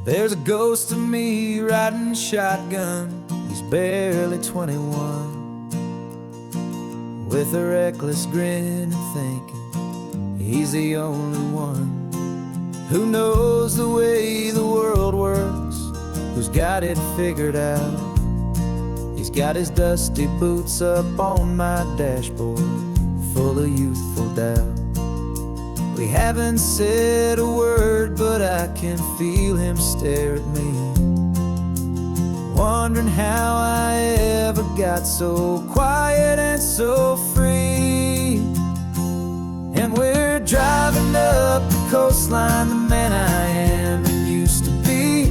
There's a ghost of me riding shotgun. He's barely 21, with a reckless grin and thinking he's the only one who knows the way the world works, who's got it figured out. He's got his dusty boots up on my dashboard, full of youthful doubt. We haven't said a word, but I can feel him stare at me, wondering how I ever got so quiet and so free. And we're driving up the coastline, the man I am and used to be.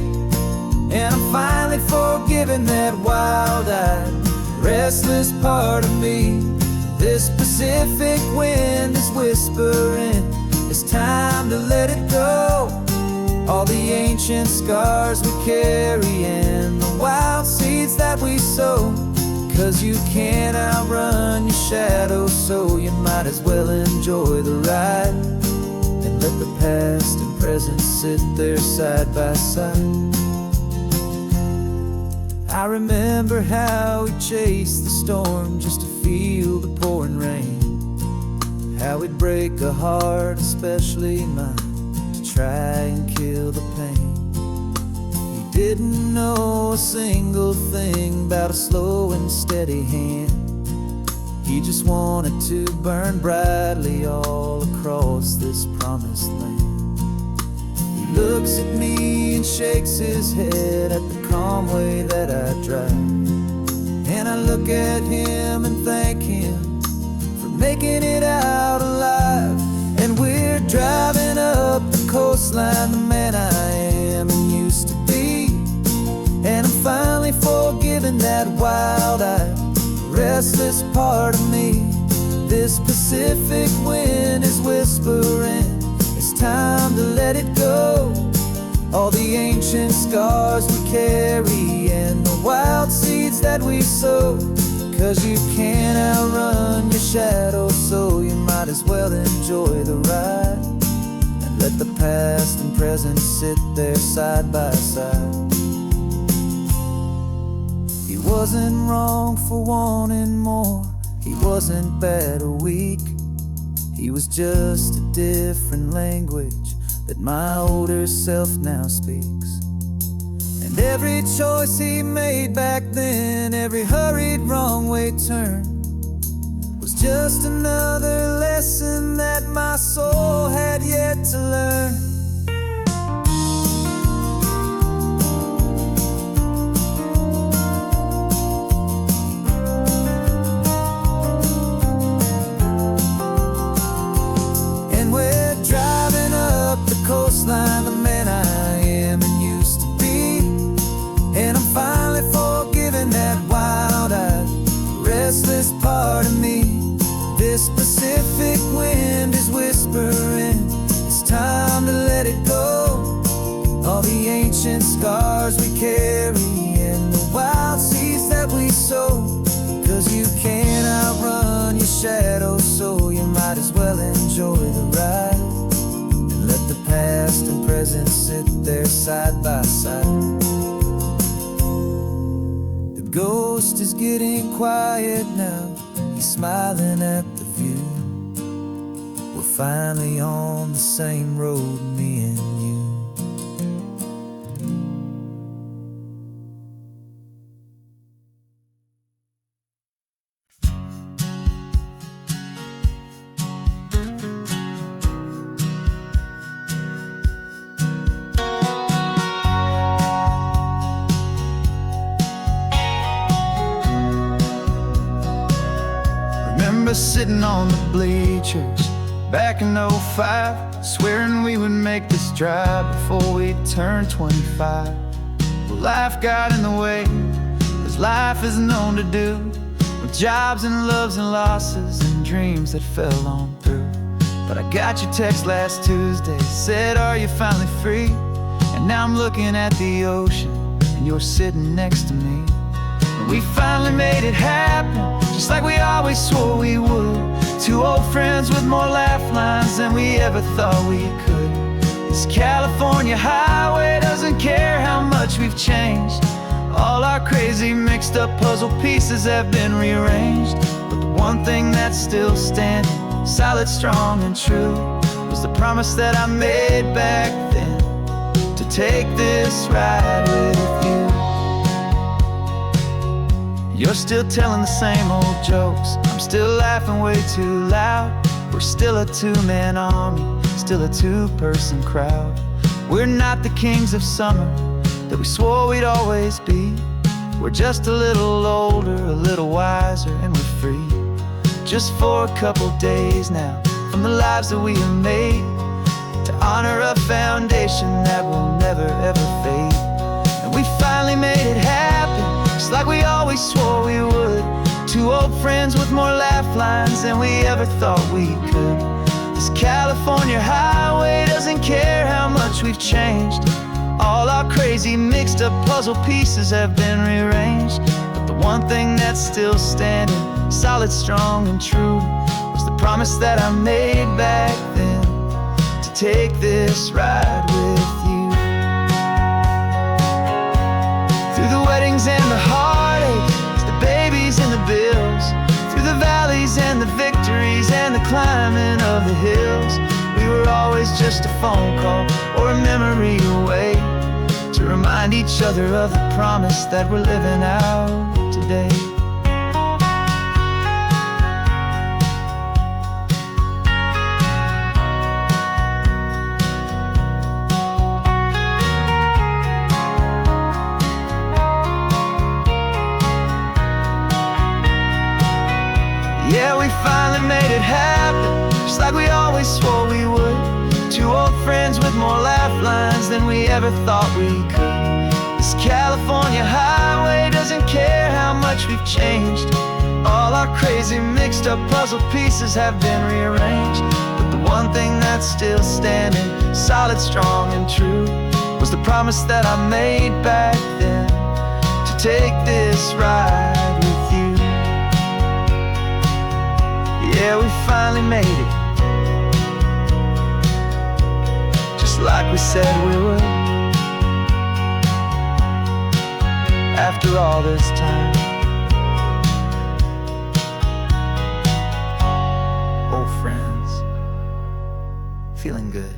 And I'm finally forgiving that wild-eyed, restless part of me. This Pacific wind is whispering, it's time to let it go. All the ancient scars we carry and the wild seeds that we sow. 'Cause you can't outrun your shadow, so you might as well enjoy the ride and let the past and present sit there side by side. I remember how we chased the storm just to feel the pouring rain, how we'd break a heart, especially mine, to try and kill the pain. He didn't know a single thing about a slow and steady hand. He just wanted to burn brightly all across this promised land. He looks at me and shakes his head at the calm way that I drive, and I look at him and thank him for making it out alive. And we're driving up the coastline, the man I am and used to be. And I'm finally forgiving that wild-eyed, restless part of me. This Pacific wind is whispering, it's time to let it go. All the ancient scars we carry and the wild seeds that we sow. 'Cause you can't outrun your shadow, so you might as well enjoy the ride and let the past and present sit there side by side. He wasn't wrong for wanting more, he wasn't bad or weak. He was just a different language that my older self now speaks. And every choice he made back then, every hurried wrong way turn, was just another lesson that my soul had yet to learn. And we're driving up the coastline, the man I am and used to be. And I'm finally forgiving that wild-eyed, restless part of me. This Pacific wind is whispering, it's time to let it go. All the ancient scars we carry and the wild seeds that we sow. 'Cause you can't outrun your shadow, so you might as well enjoy the ride and let the past and present sit there side by side. The ghost is getting quiet now, he's smiling at the view. We're finally on the same road, me and you. Remember sitting on the bleachers back in '05, swearing we would make this drive before we turned 25. Well, life got in the way, as life is known to do, with jobs and loves and losses and dreams that fell on through. But I got your text last Tuesday, said, are you finally free? And now I'm looking at the ocean, and you're sitting next to me. And we finally made it happen, just like we always swore we would. Two old friends with more laugh lines than we ever thought we could. This California highway doesn't care how much we've changed. All our crazy mixed up puzzle pieces have been rearranged, but the one thing that's still standing, solid, strong, and true, was the promise that I made back then, to take this ride with you. You're still telling the same old jokes, I'm still laughing way too loud. We're still a two-man army, still a two-person crowd. We're not the kings of summer that we swore we'd always be. We're just a little older, a little wiser, and we're free. Just for a couple days now, from the lives that we have made, to honor a foundation that will never ever fade. And we finally made it happen, just like we always swore we would. Two old friends with more laugh lines than we ever thought we could. This California highway doesn't care how much we've changed. All our crazy mixed up puzzle pieces have been rearranged, but the one thing that's still standing, solid, strong, and true, was the promise that I made back then, to take this ride with you. Through the weddings and the heartaches, the babies and the bills, through the valleys and the victories and the climbing of the hills, we were always just a phone call or a memory away, to remind each other of the promise that we're living out today. Yeah, we finally made it happen, just like we always swore we would. Two old friends with more laugh lines than we ever thought we could. This California highway doesn't care how much we've changed. All our crazy mixed up puzzle pieces have been rearranged, but the one thing that's still standing, solid, strong, and true, was the promise that I made back then, to take this ride with you. Yeah, we finally made it, just like we said we would. After all this time, old friends, feeling good.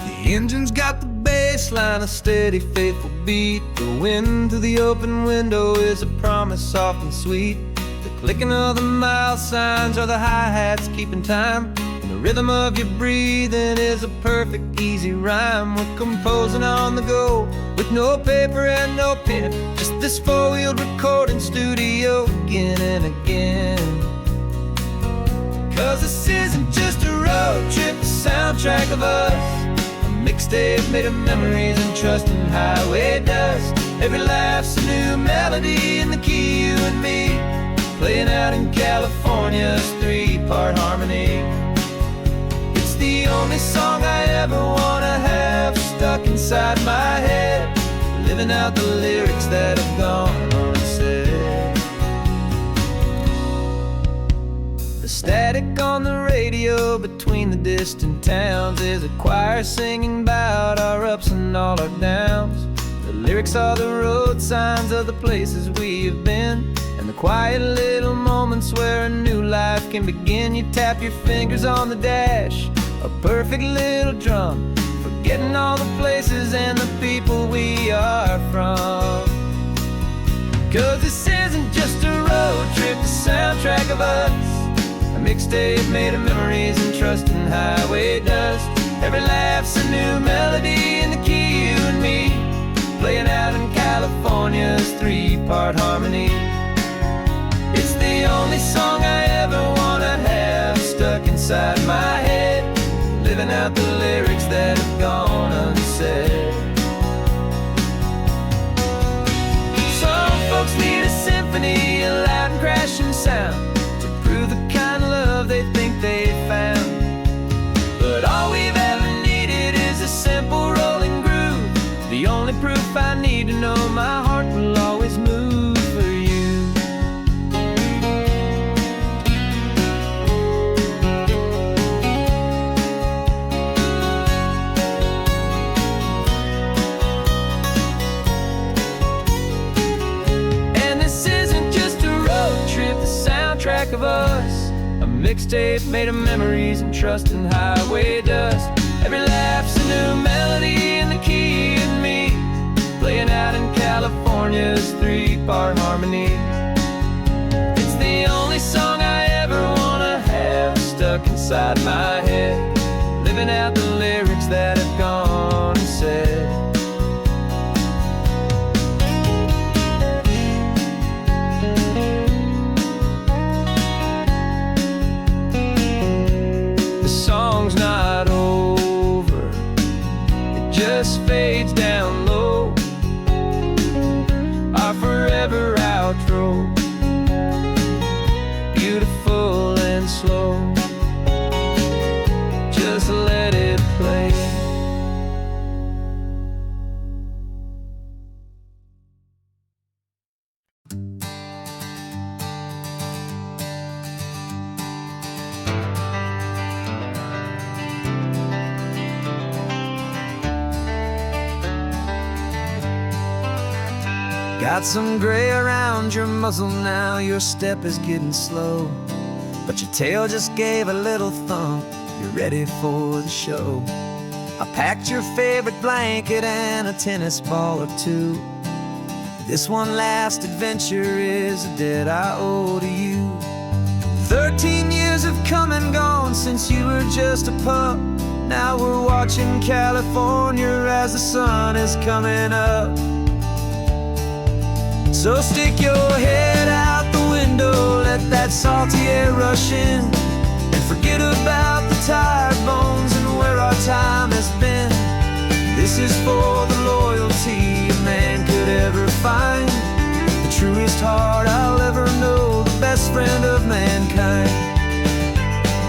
The engine's got the bass line, a steady, faithful beat. The wind through the open window is a promise soft and sweet. The clicking of the mile signs are the hi-hats keeping time, and the rhythm of your breathing is a perfect, easy rhyme. We're composing on the go, with no paper and no pen, just this four-wheeled recording studio again and again. Cause this isn't just a road trip, the soundtrack of us, mixtape made of memories and trust in highway dust. Every laugh's a new melody in the key, you and me, playing out in California's three-part harmony. It's the only song I ever wanna have stuck inside my head, living out the lyrics that have gone unsaid. The static on the radio between the distant towns is a choir singing about our ups and all our downs. The lyrics are the road signs of the places we have been, and the quiet little moments where a new life can begin. You tap your fingers on the dash, a perfect little drum, forgetting all the places and the people we are from. Cause this isn't just a road trip, the soundtrack of us, a mixtape made of memories and trust in highway dust. Every laugh's a new melody in the key, you and me, playing out in California's three-part harmony. It's the only song I ever wanna have stuck inside my head, living out the lyrics that have gone unsaid. Some folks need a symphony, a loud and crashing sound, to prove the kind of love they think they found. But all we've ever needed is a simple rolling groove, the only proof I need mixtape made of memories and trust in highway dust. Every laugh's a new melody in the key and me, playing out in California's 3-part harmony. It's the only song I ever wanna have stuck inside my head, living out the lyrics that have gone unsaid. The song's not over, it just fades down low, our forever outro, beautiful and slow. Just let it play. Got some gray around your muzzle now, your step is getting slow, but your tail just gave a little thump, you're ready for the show. I packed your favorite blanket and a tennis ball or two. This one last adventure is a debt I owe to you. 13 years have come and gone since you were just a pup. Now we're watching California as the sun is coming up. So stick your head out the window, let that salty air rush in, and forget about the tired bones and where our time has been. This is for the loyalty a man could ever find, the truest heart I'll ever know, the best friend of mankind.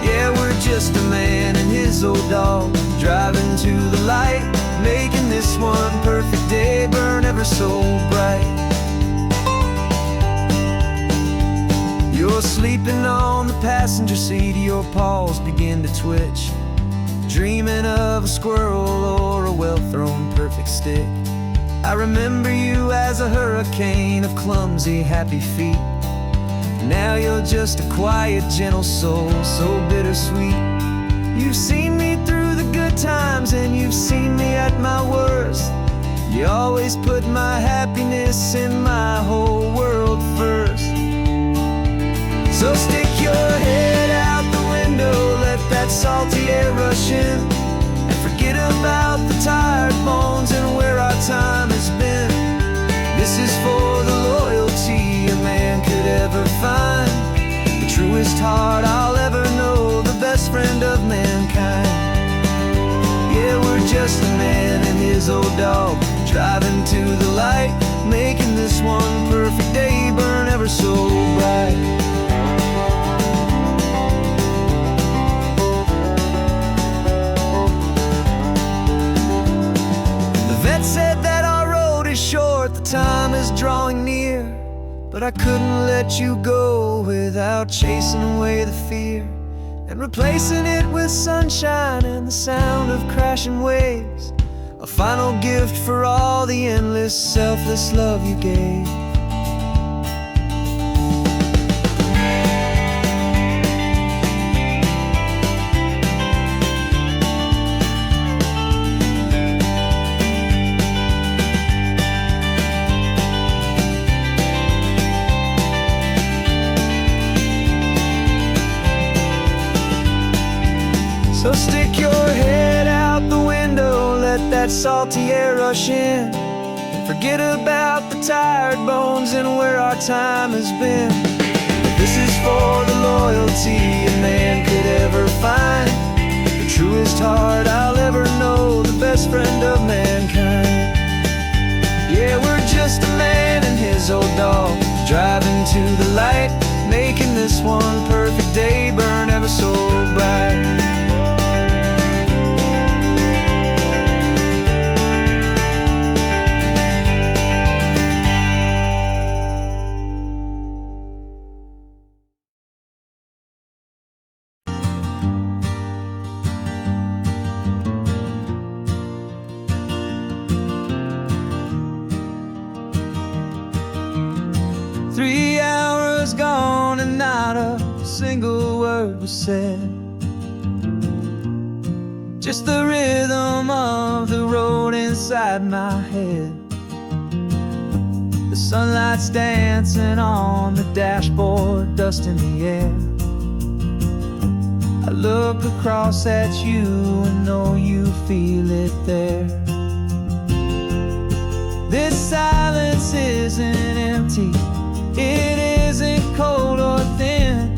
Yeah, we're just a man and his old dog, driving to the light, making this one perfect day burn ever so bright. You're sleeping on the passenger seat, your paws begin to twitch, dreaming of a squirrel or a well-thrown perfect stick. I remember you as a hurricane of clumsy, happy feet. Now you're just a quiet, gentle soul, so bittersweet. You've seen me through the good times and you've seen me at my worst. You always put my happiness in my whole world first. So stick your head out the window, let that salty air rush in, and forget about the tired bones and where our time has been. This is for the loyalty a man could ever find, the truest heart I'll ever know, the best friend of mankind. Yeah, we're just a man and his old dog, driving to the light, making this one perfect day burn ever so bright. Said that our road is short, the time is drawing near, but I couldn't let you go without chasing away the fear and replacing it with sunshine and the sound of crashing waves, a final gift for all the endless, selfless love you gave. So stick your head out the window, let that salty air rush in, and forget about the tired bones and where our time has been. This is for the loyalty a man could ever find, the truest heart I'll ever know, the best friend of mankind. Yeah, we're just a man and his old dog, driving to the light, making this one perfect day burn ever so bright. Not a single word was said. Just the rhythm of the road inside my head. The sunlight's dancing on the dashboard, dust in the air. I look across at you and know you feel it there. This silence isn't empty, it isn't cold or thin.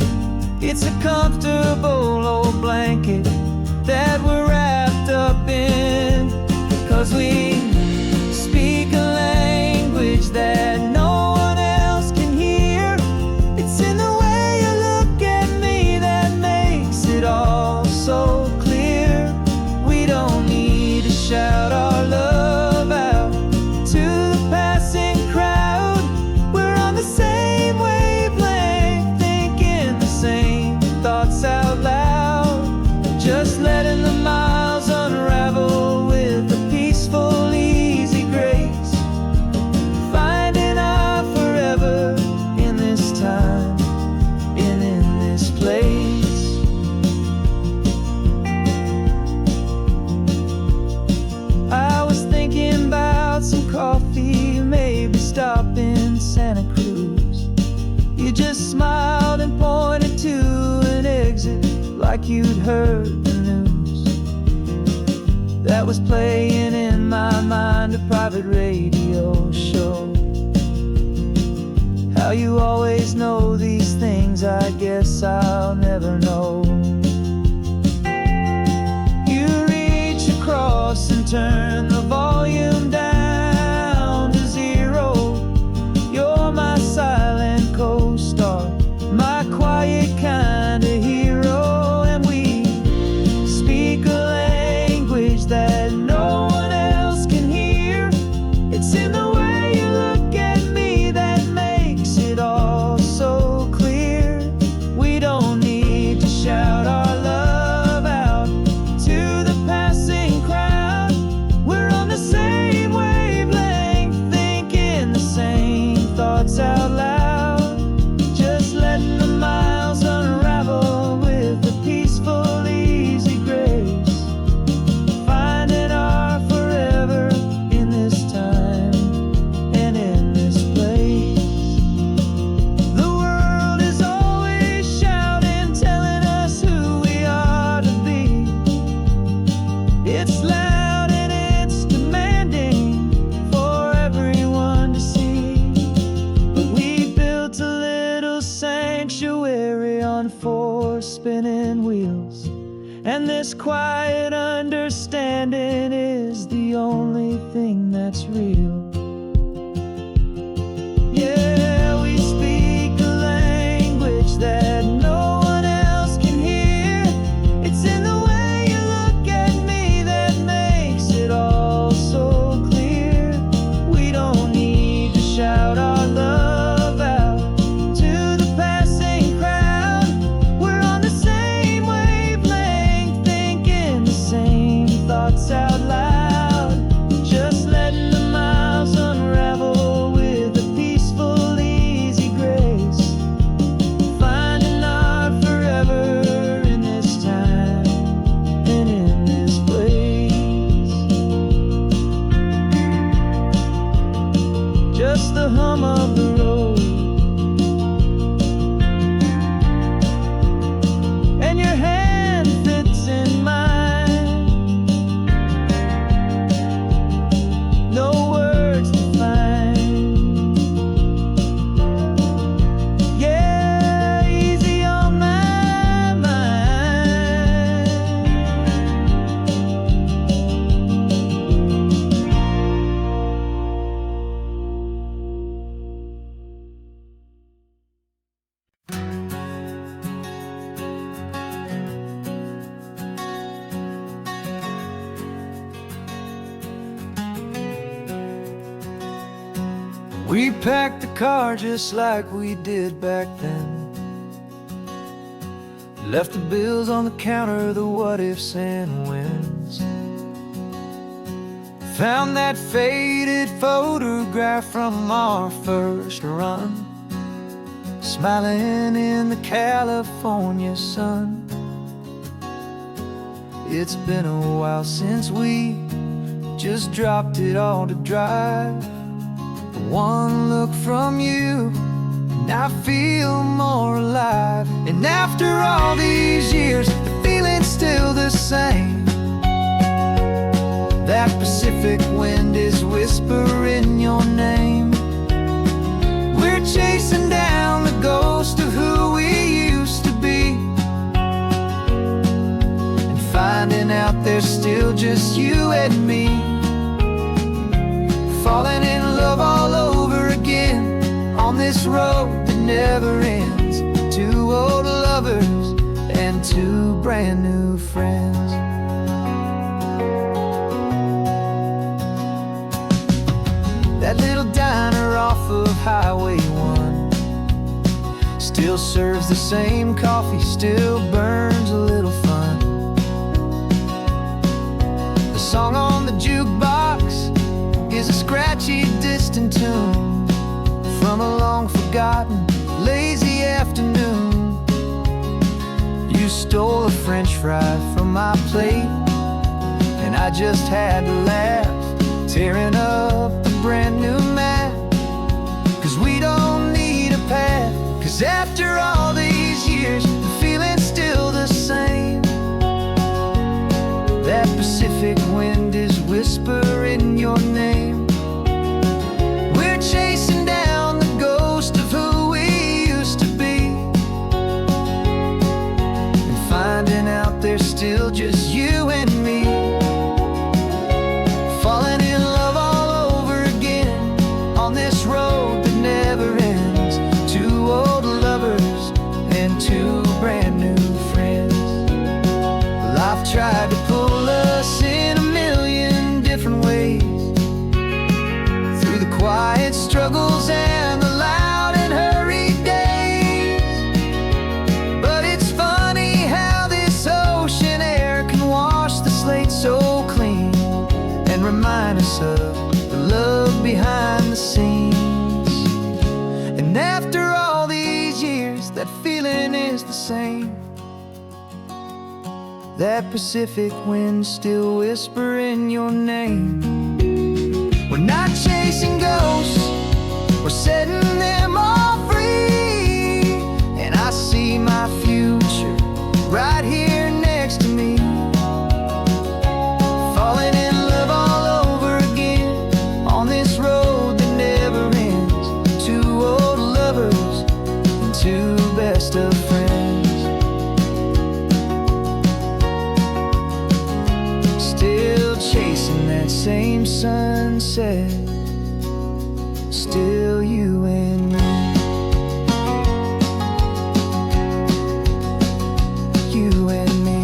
It's a comfortable old blanket that we're wrapped up in. 'Cause we speak a language that no one else can hear. It's in the way you look at me that makes it all so clear. We don't need to shout our love out to the passing crowd. We're on the same wavelength, thinking the same thoughts out loud. Just letting the miles unravel with a peaceful, easy grace. Finding our forever in this time and in this place. I was thinking about some coffee, maybe stop in Santa Cruz. You just smiled and pointed to an exit like you'd heard the news. That was playing in my mind, a private radio show. How you always know these things, I guess I'll never know. You reach across and turn the volume down to 0. You're my silent co-star, my quiet kind of hero. And we speak a language that no one else can hear. It's in the way you look at me that makes it all so clear. We don't need to shout our love out to the passing crowd. We're on the same wavelength, thinking the same thoughts out loud. Just letting the miles unravel with a peaceful, easy grace. Finding our forever in this time and in this place. The world is always shouting, telling us who we are to be. It's loud and it's demanding for everyone to see. But we built a little sanctuary on 4 spinning wheels, and this quiet understanding is the only thing that's real. Yeah, we speak a language that no one else can hear. It's in the way you look at me that makes it all so clear. We don't need to shout our love out to the passing crowd. We're on the same wavelength, thinking the same thoughts out loud. Just letting the miles unravel with a peaceful, easy grace. Finding our forever in this time and in this place. Just the hum of the road and your hand fits in mine. No words to find. Yeah, easy on my mind. We packed the car just like we did back then. Left the bills on the counter, the what ifs and whens. Found that faded photograph from our first run. smiling in the California sun. It's been a while since we just dropped it all to dry. One look from you and I feel more alive. And after all these years, the feeling's still the same. That Pacific wind is whispering your name. We're chasing down the ghost of who we used to be, and finding out there's still just you and me. Falling in love all over again on this road that never ends. Two old lovers and two brand new friends. That little diner off of Highway 1 still serves the same coffee, still burns a little fun. The song on the jukebox is a scratchy, distant tune from a long-forgotten, lazy afternoon. You stole a French fry from my plate, and I just had to laugh, tearing up a brand new map. 'Cause we don't need a path, 'cause after all these years, the feeling's still the same. That Pacific wind is whispering your name. We're chasing down the ghost of who we used to be, and finding out there's still just you and me. Falling in love all over again on this road that never ends. Two old lovers and two brand new friends. Life tried to pull us in a million different ways, through the quiet struggles and the loud and hurried days. But it's funny how this ocean air can wash the slate so clean and remind us of the love behind the scenes. And after all these years, that feeling is the same. That Pacific wind still whispering your name. We're not chasing ghosts, we're setting them all free. And I see my future right here next to me. Falling in love all over again on this road that never ends. Two old lovers and two best of friends. Still chasing that same sunset, still you and me. You and me.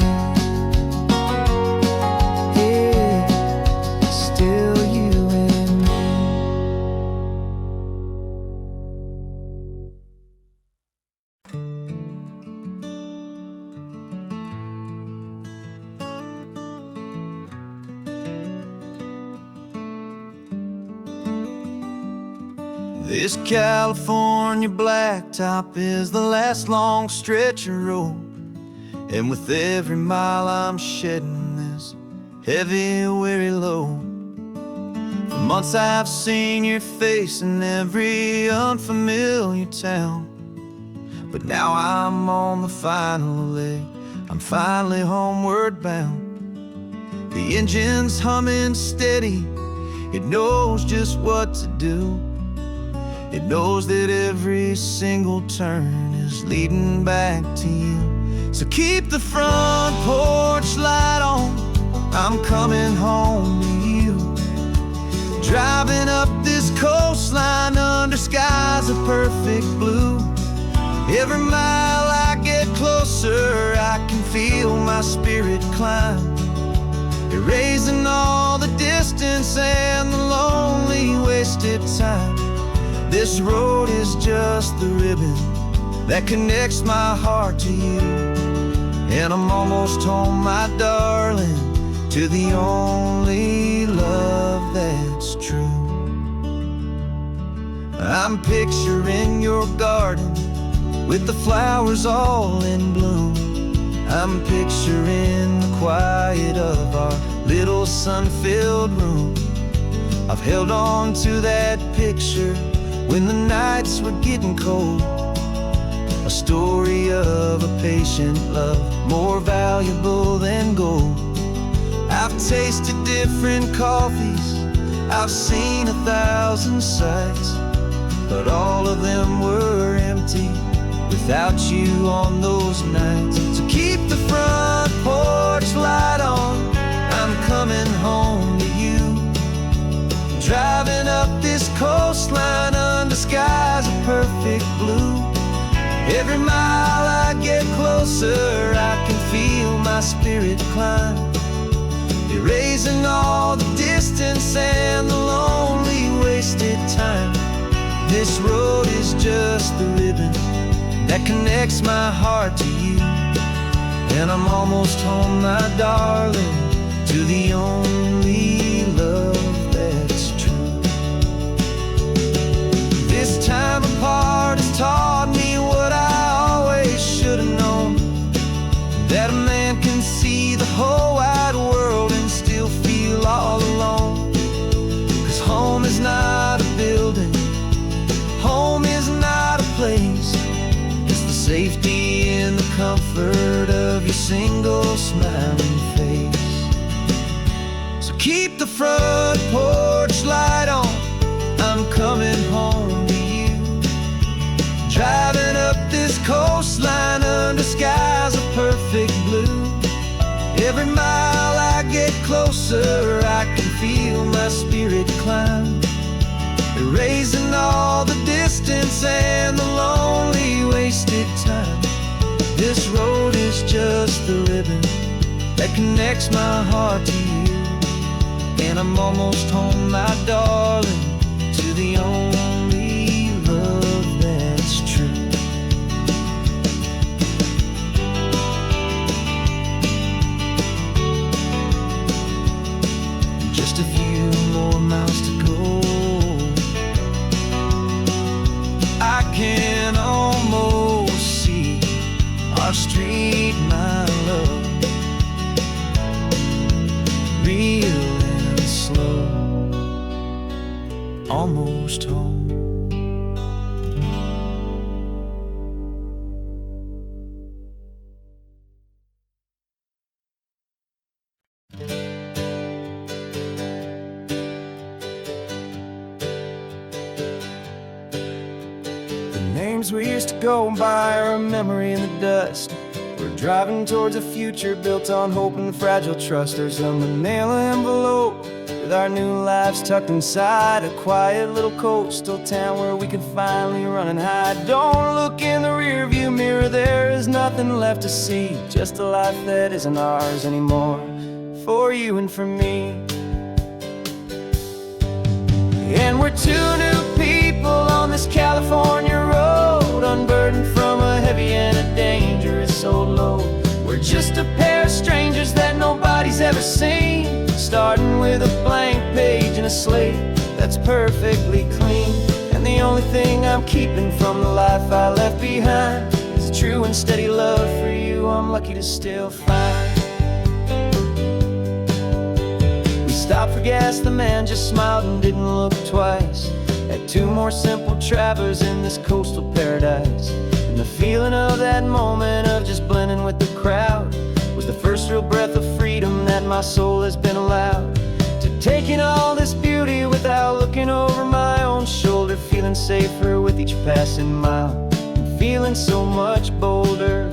Yeah, still you and me. This California blacktop is the last long stretch of road, and with every mile I'm shedding this heavy, weary load. For months I've seen your face in every unfamiliar town, but now I'm on the final leg, I'm finally homeward bound. The engine's humming steady, it knows just what to do. It knows that every single turn is leading back to you. So keep the front porch light on, I'm coming home to you. Driving up this coastline under skies of perfect blue. Every mile I get closer, I can feel my spirit climb, erasing all the distance and the lonely wasted time. This road is just the ribbon that connects my heart to you, and I'm almost home, my darling, to the only love that's true. I'm picturing your garden with the flowers all in bloom. I'm picturing the quiet of our little sun-filled room. I've held on to that picture when the nights were getting cold. A story of a patient love, more valuable than gold. I've tasted different coffees, I've seen 1,000 sights, but all of them were empty without you on those nights. So keep the front porch light on, I'm coming home to you. Driving up this coastline under skies of perfect blue. Every mile I get closer, I can feel my spirit climb, erasing all the distance and the lonely wasted time. This road is just the ribbon that connects my heart to you, and I'm almost home, my darling, to the only love that's true. This time apart has taught me what I always should have known, that a man can see the whole wide world and still feel all alone. 'Cause home is not a building, home is not a place, it's the safety and the comfort of your single smiling face. So keep the front porch light on, I'm coming home to you. Driving up this coastline under skies of perfect blue. Every mile I get closer, I can feel my spirit climb, erasing all the distance and the lonely wasted time. This road is just the ribbon that connects my heart to you, and I'm almost home, my darling, to the only love that's true. Just a few more miles to go, I can almost see our street, my love, real and slow, almost home. Names we used to go by are a memory in the dust. We're driving towards a future built on hope and fragile trust. There's some mail envelope with our new lives tucked inside, a quiet little coastal town where we can finally run and hide. Don't look in the rearview mirror, there is nothing left to see, just a life that isn't ours anymore, for you and for me. And we're two new people on this California road, unburdened from a heavy and a dangerous old load. We're just a pair of strangers that nobody's ever seen, starting with a blank page and a slate that's perfectly clean. And the only thing I'm keeping from the life I left behind is a true and steady love for you I'm lucky to still find. We stopped for gas, the man just smiled and didn't look twice. Had two more simple travelers in this coastal paradise, and the feeling of that moment of just blending with the crowd was the first real breath of freedom that my soul has been allowed to take in all this beauty without looking over my own shoulder, feeling safer with each passing mile and feeling so much bolder.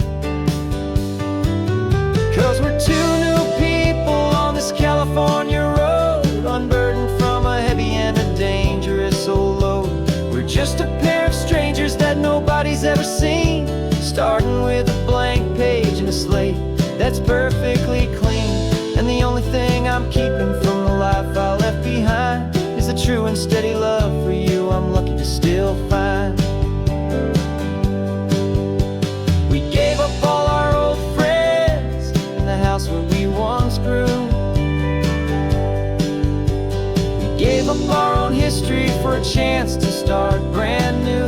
'Cause we're two new people on this California road, unburdened from a heavy and a dangerous old load. We're just a pair of strangers that nobody's ever seen, starting with a blank page and a slate that's perfectly clean. And the only thing I'm keeping from the life I left behind is a true and steady love for you I'm lucky to still find. We gave up all our old friends and the house where we once grew. We gave up our own history for a chance to start brand new.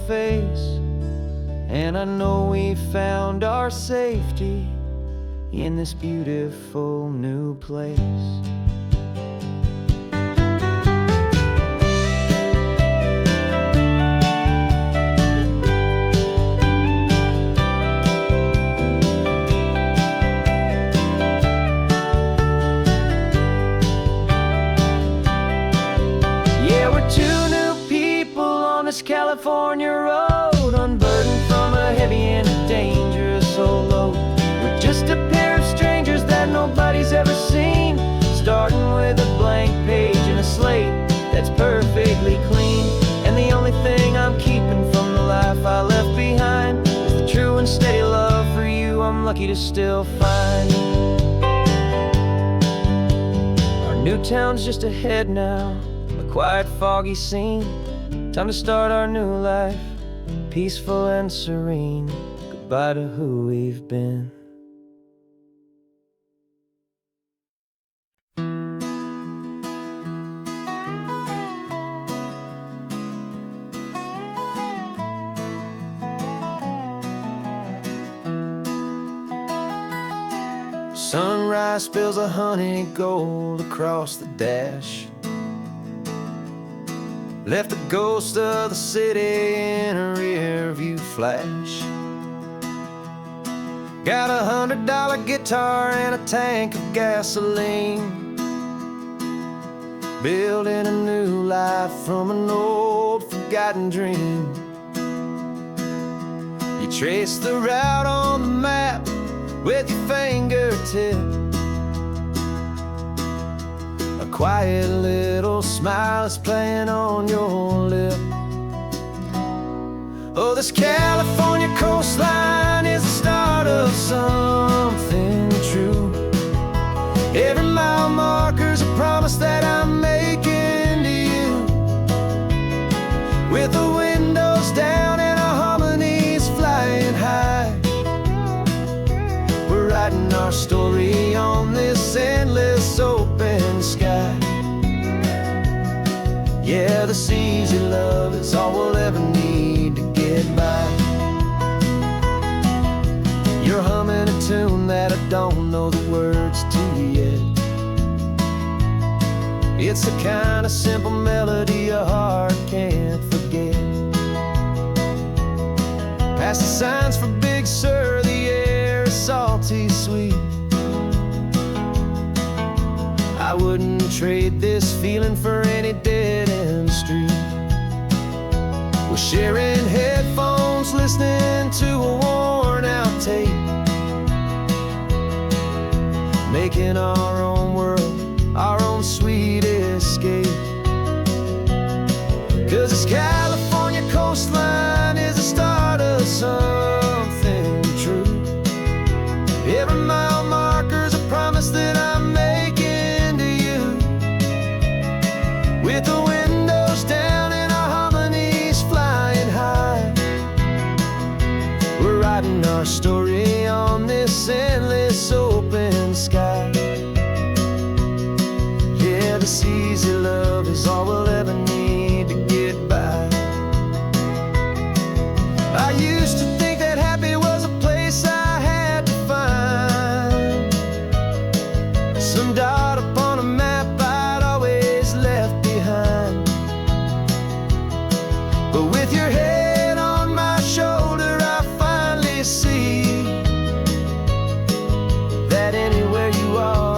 face, and I know we found our safety in this beautiful new place. This California road, unburdened from a heavy and a dangerous old load. We're just a pair of strangers that nobody's ever seen, starting with a blank page and a slate that's perfectly clean. And the only thing I'm keeping from the life I left behind is the true and steady love for you I'm lucky to still find. Our new town's just ahead now, a quiet, foggy scene. Time to start our new life, peaceful and serene. Goodbye to who we've been. Sunrise spills a honey gold across the dash, left the ghost of the city in a rear view flash. Got a $100 guitar and a tank of gasoline, building a new life from an old forgotten dream. You trace the route on the map with your fingertip, a quiet little smile is playing on your lip. Oh, this California coastline is the start of something true. Every mile marker's a promise that I'm making to you. With the windows down and our harmonies flying high, we're writing our story on this endless open sky. Yeah, this easy love is all we'll ever need to get by. You're humming a tune that I don't know the words to yet. It's the kind of simple melody a heart can't forget. Past the signs for Big Sur, the air is salty sweet. I wouldn't trade this feeling for any dead-end street. We're sharing headphones, listening to a worn-out tape, making our own world, our own sweet escape. 'Cause this California coastline is the start of something true. Every mile marker's a promise that I'm making to you. With the windows down and our harmonies flying high, we're writing our story on this endless open sky. Yeah, this easy love is all we'll ever need to get by. I used to think that happy was a place I had to find, some dot upon a map I'd always left behind. But with your head on my shoulder, I finally see that anywhere you are,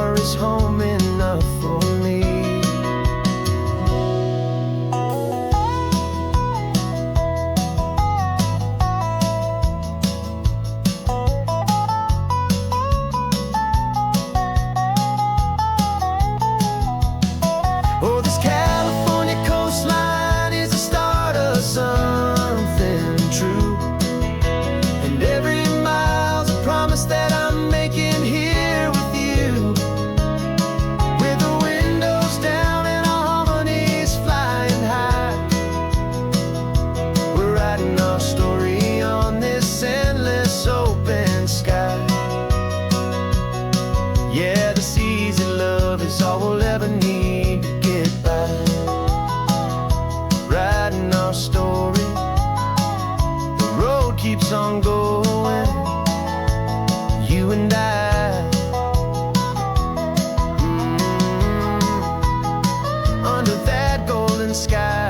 keeps on going, you and I, under that golden sky.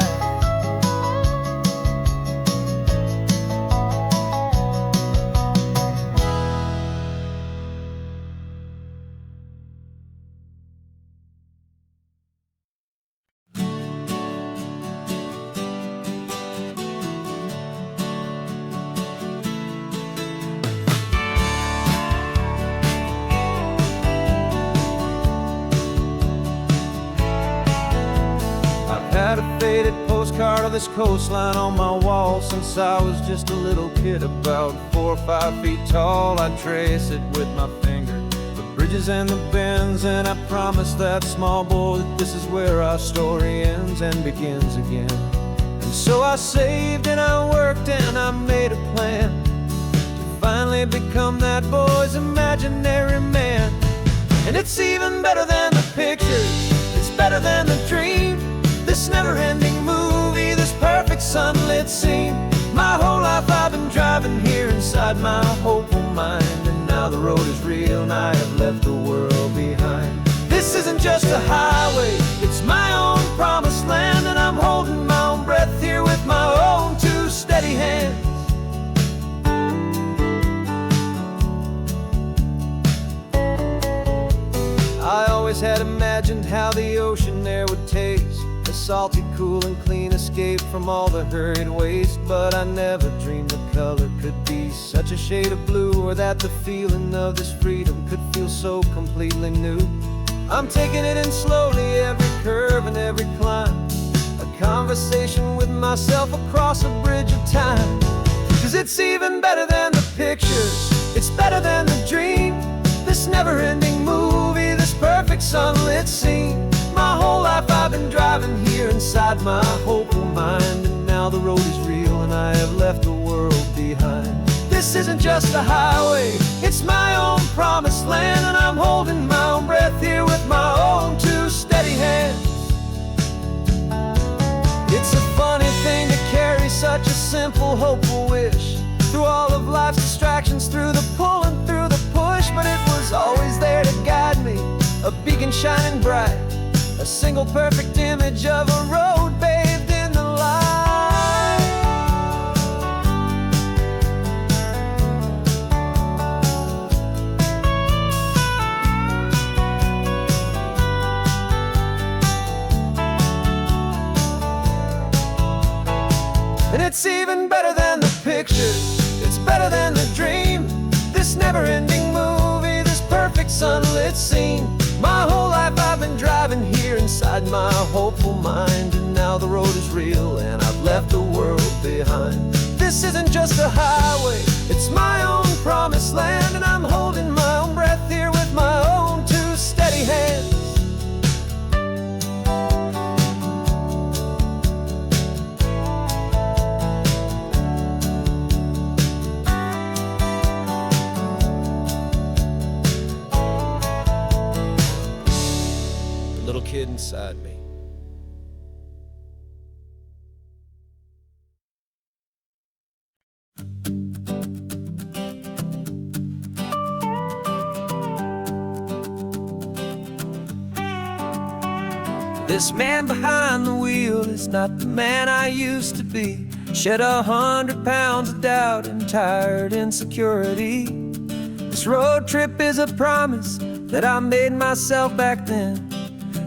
Had a faded postcard of this coastline on my wall since I was just a little kid, about 4 or 5 feet tall. I trace it with my finger, the bridges and the bends, and I promised that small boy that this is where our story ends and begins again. And so I saved and I worked and I made a plan to finally become that boy's imaginary man. And it's even better than the pictures, it's better than the dream, this never-ending movie, this perfect sunlit scene. My whole life I've been driving here inside my hopeful mind, and now the road is real and I have left the world behind. This isn't just a highway, it's my own promised land, and I'm holding my own breath here with my own 2 steady hands. I always had imagined how the ocean there would taste, a salty, cool and clean escape from all the hurried waste. But I never dreamed the color could be such a shade of blue, or that the feeling of this freedom could feel so completely new. I'm taking it in slowly, every curve and every climb, a conversation with myself across a bridge of time. 'Cause it's even better than the pictures, it's better than the dream, this never-ending movie, this perfect sunlit scene. My whole life I've been driving here inside my hopeful mind, and now the road is real and I have left the world behind. This isn't just a highway, it's my own promised land, and I'm holding my own breath here with my own 2 steady hands. It's a funny thing to carry such a simple, hopeful wish through all of life's distractions, through the pull and through the push, but it was always there to guide me, a beacon shining bright, a single perfect image of a road bathed in the light. And it's even better than the pictures, it's better than the dream, this never-ending movie, this perfect sunlit scene. My whole life I've been driving here inside my hopeful mind, and now the road is real and I've left the world behind. This isn't just a highway, it's my own promised land, and I'm holding my own breath here with my own 2 steady hands. Little kid inside me. This man behind the wheel is not the man I used to be. Shed 100 pounds of doubt and tired insecurity. This road trip is a promise that I made myself back then,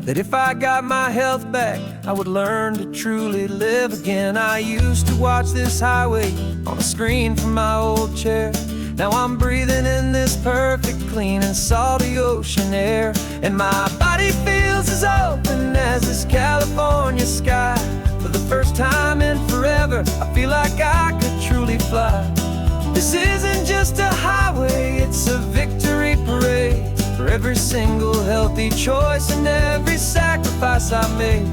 that if I got my health back, I would learn to truly live again. I used to watch this highway on a screen from my old chair. Now I'm breathing in this perfect, clean and salty ocean air, and my body feels as open as this California sky. For the first time in forever, I feel like I could truly fly. This isn't just a highway, it's a victory parade for every single healthy choice and every sacrifice I made.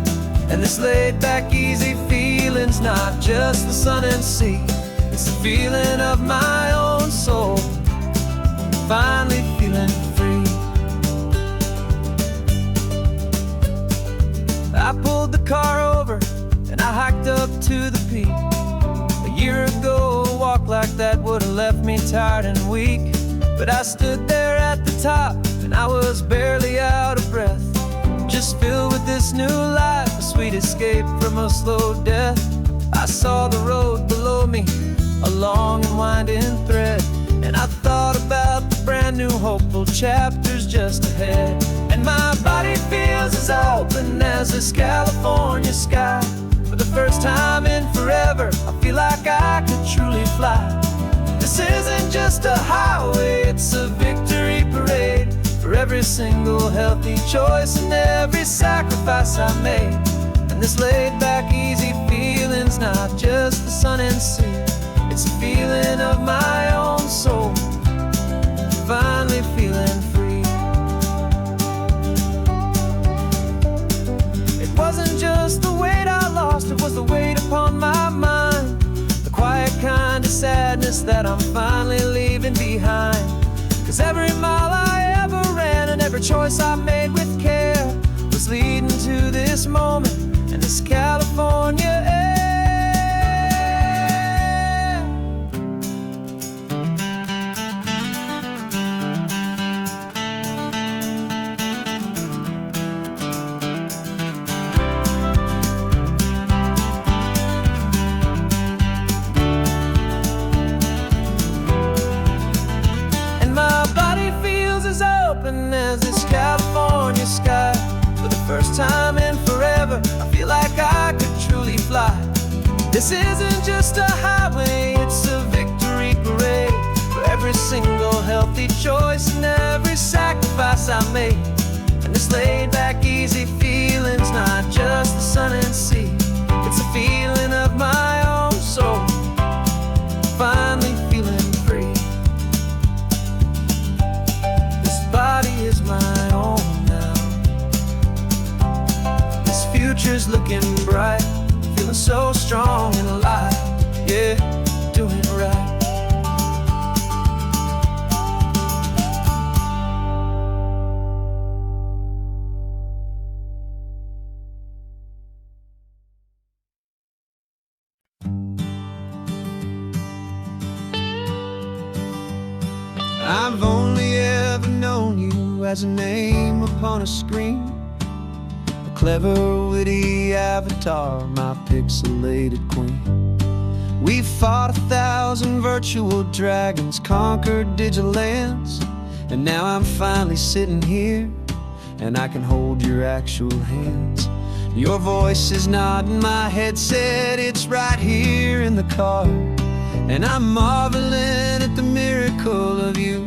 And this laid-back, easy feeling's not just the sun and sea, it's the feeling of my own soul, finally feeling free. I pulled the car over and I hiked up to the peak. A year ago, a walk like that left me tired and weak. But I stood there at the top, and I was barely out of breath, just filled with this new life, a sweet escape from a slow death. I saw the road below me, a long and winding thread, and I thought about the brand new hopeful chapters just ahead. And my body feels as open as this California sky. For the first time in forever, I feel like I could truly fly. This isn't just a highway, it's a victory parade for every single healthy choice and every sacrifice I made. And this laid back, easy feeling's not just the sun and sea, it's a feeling of my own soul, finally feeling free. It wasn't just the weight I lost, it was the weight upon my mind, the quiet kind of sadness that I'm finally leaving behind. 'Cause every mile I ever ran and every choice I made with care was leading to this moment and this California air. As this California sky, for the first time in forever, I feel like I could truly fly. This isn't just a highway, it's a victory parade for every single healthy choice and every sacrifice I made. And this laid back, easy feeling's not just the sun and sea, it's a feeling of my own soul, finally feeling free. Body is my own now. This future's looking bright, feeling so strong and alive. Yeah, doing it right. I've only ever known you as a name upon a screen, a clever, witty avatar, my pixelated queen. We've fought 1,000 virtual dragons, conquered digital lands, and now I'm finally sitting here, and I can hold your actual hands. Your voice is not in my headset, it's right here in the car, and I'm marveling at the miracle of you,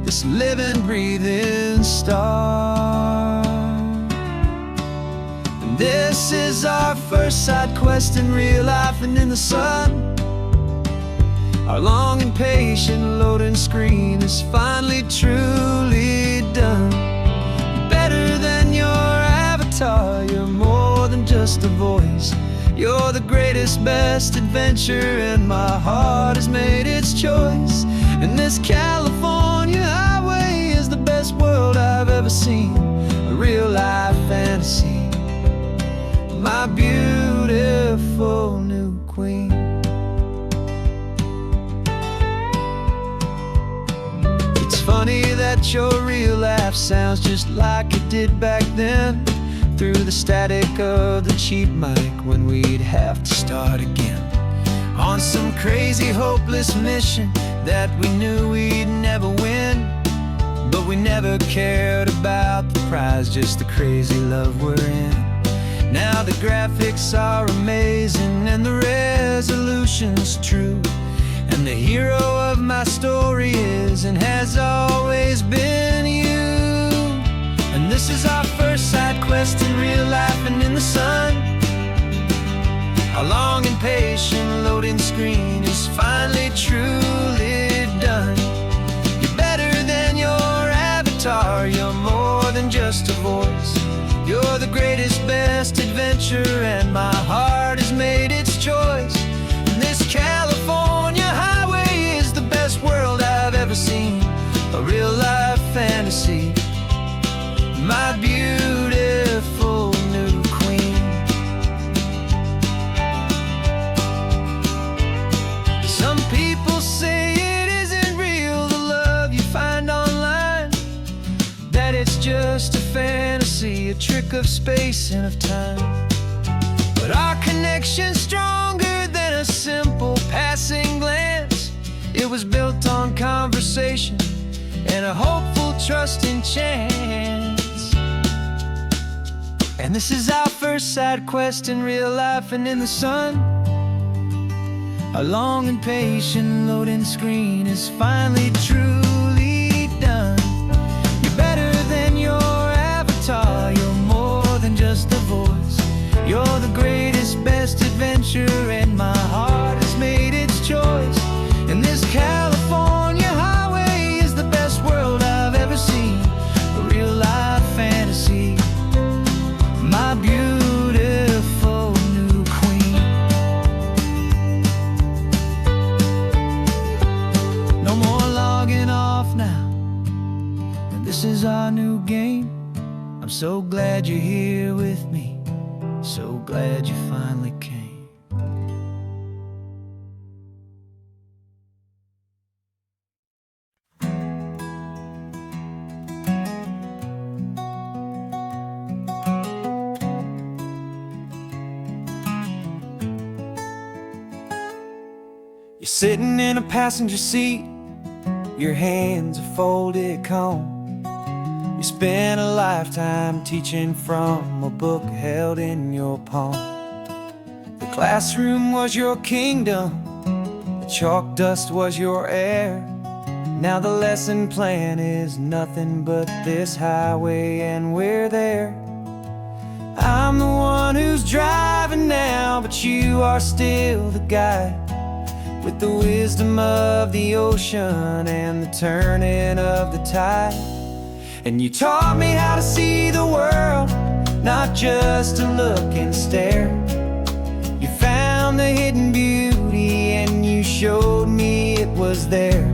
this living, breathing star. And this is our first side quest in real life and in the sun. Our long and patient loading screen is finally truly done. Better than your avatar, you're more than just a voice. You're the greatest, best adventure, and my heart has made its choice. And this California highway is the best world I've ever seen, a real life fantasy, my beautiful new queen. It's funny that your real life sounds just like it did back then, through the static of the cheap mic when we'd have to start again, on some crazy hopeless mission that we knew we'd never win. But we never cared about the prize, just the crazy love we're in. Now the graphics are amazing and the resolution's true, and the hero of my story is and has always been you. And this is our first side quest in real life and in the sun. Our long and patient loading screen is finally truly done. You're better than your avatar, you're more than just a voice. You're the greatest, best adventure, and my heart has made its choice. And this California a trick of space and of time. But our connection's stronger than a simple passing glance. It was built on conversation and a hopeful trusting chance. And this is our first side quest in real life and in the sun. Our long and patient loading screen is finally truly done. You're better than your avatar. You're more than just a voice. You're the greatest, best adventure, and my heart has made its choice. And this California highway is the best world I've ever seen. A real life fantasy, my beautiful new queen. No more logging off now, and this is our new game. I'm so glad you're here with me, so glad you finally came. You're sitting in a passenger seat, your hands are folded calm. You spent a lifetime teaching from a book held in your palm. The classroom was your kingdom, the chalk dust was your air. Now the lesson plan is nothing but this highway, and we're there. I'm the one who's driving now, but you are still the guide, with the wisdom of the ocean and the turning of the tide. And you taught me how to see the world, not just to look and stare. You found the hidden beauty and you showed me it was there.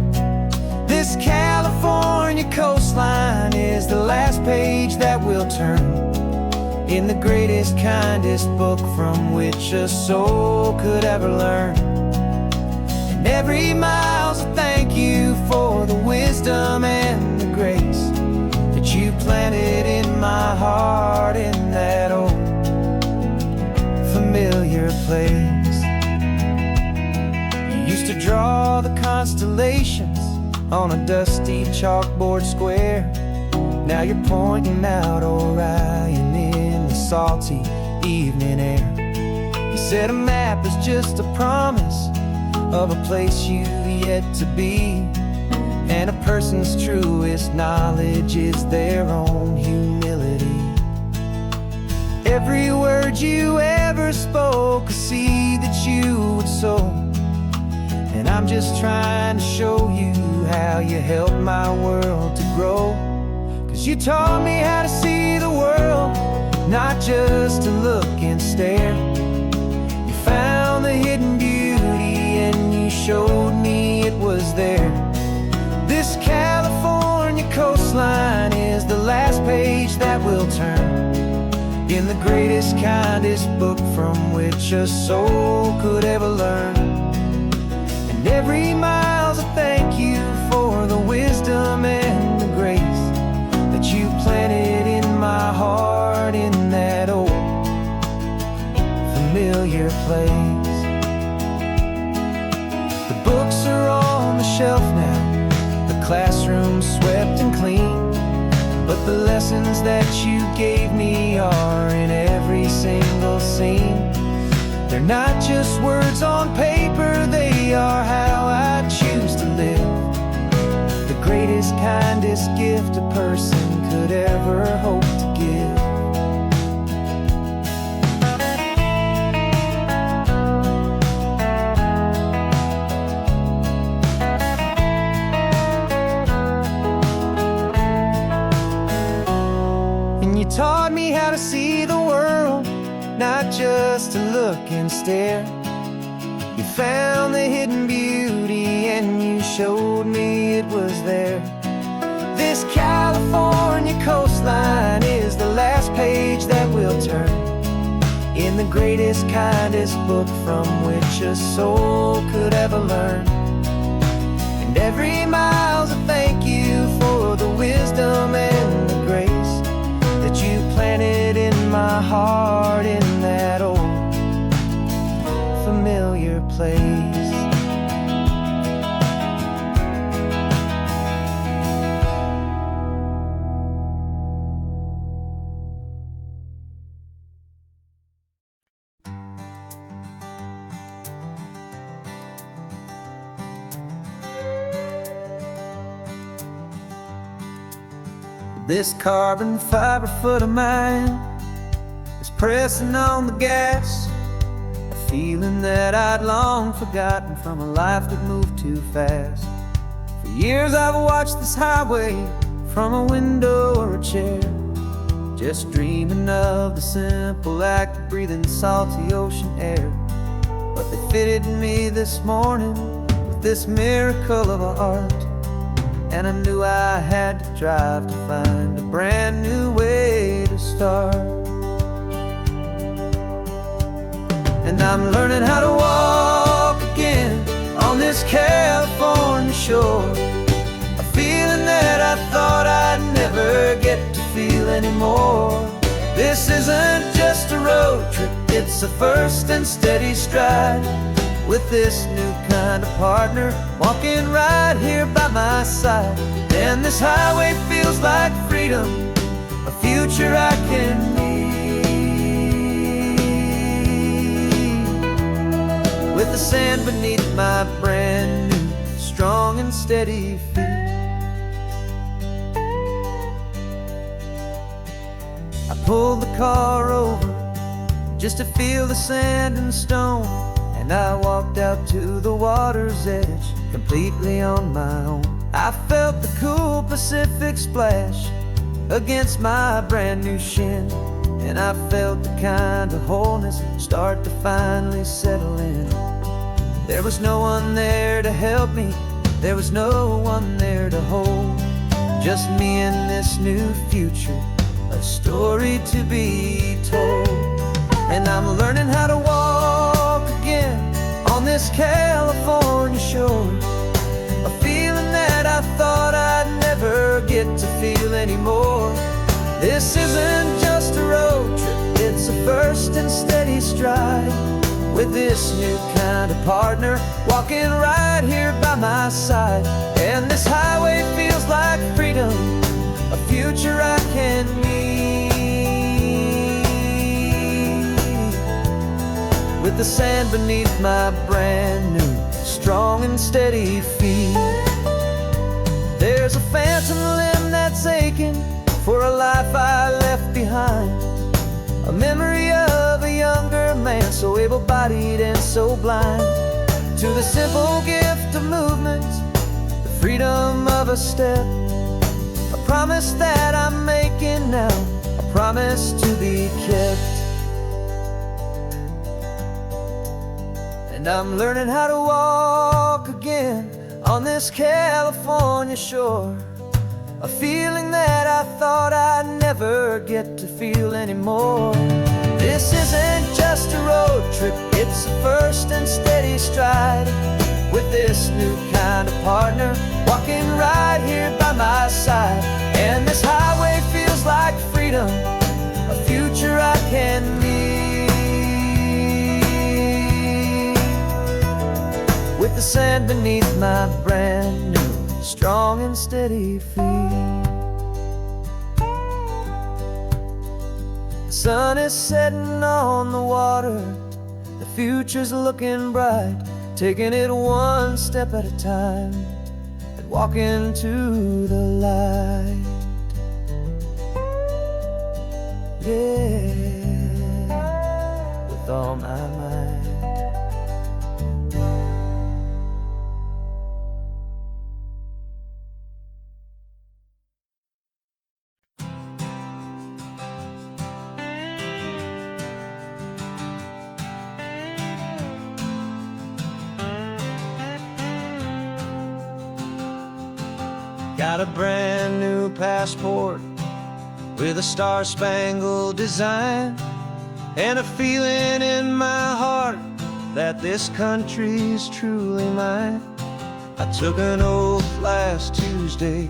This California coastline is the last page that we'll turn in the greatest, kindest book from which a soul could ever learn. And every mile's a thank you for the wisdom and the grace that you planted in my heart in that old familiar place. You used to draw the constellations on a dusty chalkboard square. Now you're pointing out Orion in the salty evening air. You said a map is just a promise of a place you've yet to be, and a person's truest knowledge is their own humility. Every word you ever spoke, a seed that you would sow, and I'm just trying to show you how you helped my world to grow. 'Cause you taught me how to see the world, not just to look and stare. You found the hidden beauty and you showed me it was there. This California coastline is the last page that we'll turn in the greatest, kindest book from which a soul could ever learn. And every mile's a thank you for the wisdom and the grace that you planted in my heart in that old familiar place. The books are on the shelf now, the classroom swept and clean, but the lessons that you gave me are in every single scene. They're not just words on paper, they are how I choose to live. The greatest, kindest gift a person could ever hope to give. And you taught me how to see the world, not just to look and stare. You found the hidden beauty and you showed me it was there. This California coastline is the last page that we'll turn in the greatest, kindest book from which a soul could ever learn. And every mile's a thank you for the wisdom and the grace that you planted This carbon fiber foot of mine is pressing on the gas, a feeling that I'd long forgotten from a life that moved too fast. For years I've watched this highway from a window or a chair, just dreaming of the simple act of breathing salty ocean air. But they fitted me this morning with this miracle of art, and I knew I had to drive to find a brand new way to start. And I'm learning how to walk again on this California shore, a feeling that I thought I'd never get to feel anymore. This isn't just a road trip, it's a first and steady stride, with this new kind of partner walking right here by my side. And this highway feels like freedom, a future I can need, with the sand beneath my brand new strong and steady feet. I pulled the car over just to feel the sand and stone, and I walked out to the water's edge completely on my own. I felt the cool Pacific splash against my brand new shin, and I felt the kind of wholeness start to finally settle in. There was no one there to help me, there was no one there to hold, just me and this new future, a story to be told. And I'm learning how to walk again on this California shore, a feeling that I thought I'd never get to feel anymore. This isn't just a road trip, it's a first and steady stride, with this new kind of partner walking right here by my side. And this highway feels like freedom, a future I can need, with the sand beneath my brand new strong and steady feet. There's a phantom limb that's aching for a life I left behind, a memory of a younger man so able-bodied and so blind, to the simple gift of movement, the freedom of a step, a promise that I'm making now, a promise to be kept. And I'm learning how to walk again on this California shore, a feeling that I thought I'd never get to feel anymore. This isn't just a road trip, it's a first and steady stride, with this new kind of partner walking right here by my side. And this highway feels like freedom, a future I can need, with the sand beneath my brand new strong and steady feet. The sun is setting on the water, the future's looking bright, taking it one step at a time and walking to the light. Yeah, with all my might. Got a brand new passport with a star-spangled design, and a feeling in my heart that this country's truly mine. I took an oath last Tuesday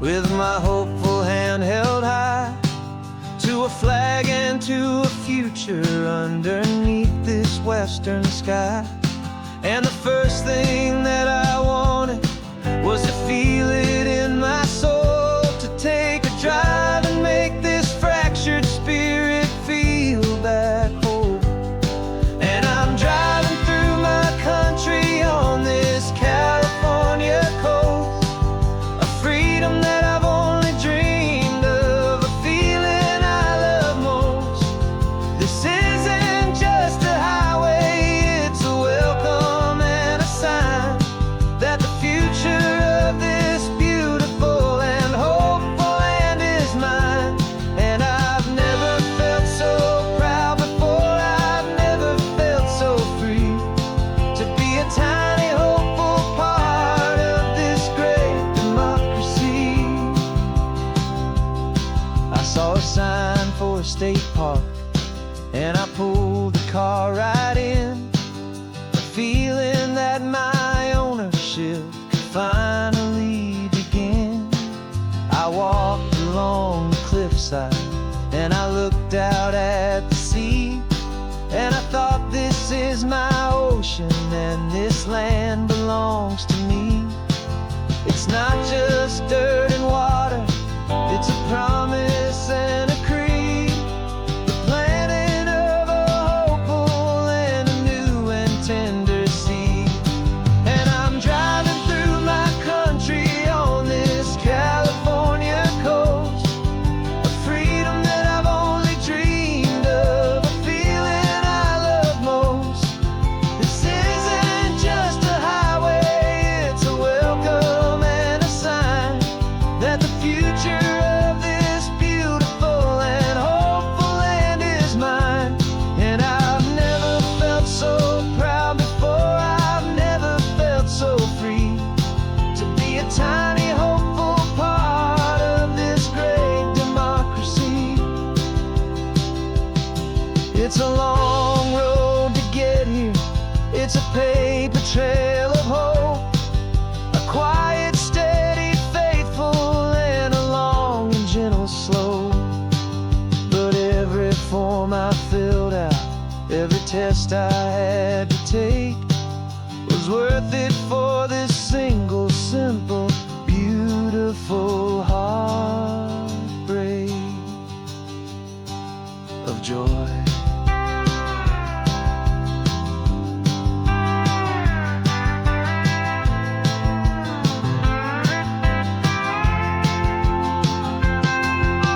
with my hopeful hand held high, to a flag and to a future underneath this western sky. And the first thing that I wanted was to feel it in my soul, to take a drive and make this fractured spirit feel back home. And I'm driving through my country on this California coast, a freedom that I've only dreamed is my ocean, and this land belongs to me. It's not just dirt and water, it's a promise and a creed, the planting of a hopeful and a new and tender seed. And I'm driving through my country on this California coast, a freedom that I've only dreamed of, a feeling I love most. This isn't just a highway, it's a welcome and a sign that the future of this beautiful and hopeful land is mine. And I've never felt so proud before, I've never felt so free to be a tiny hopeful part of this great democracy. It's a long road to get here, it's a paper trail of hope, a quiet, steady, faithful, and a long and gentle slope. But every form I filled out, every test I had to take, was worth it for this single, simple, beautiful heartbreak of joy.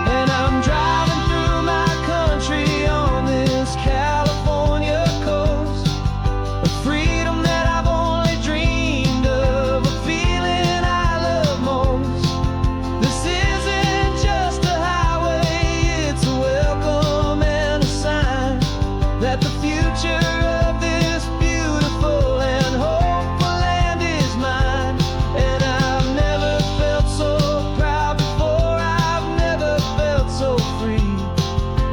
And I'm driving through my country on this California coast, a freedom that I've only dreamed of, a feeling I love most. This isn't just a highway, it's a welcome and a sign that the future of this beautiful and hopeful land is mine. And I've never felt so proud before, I've never felt so free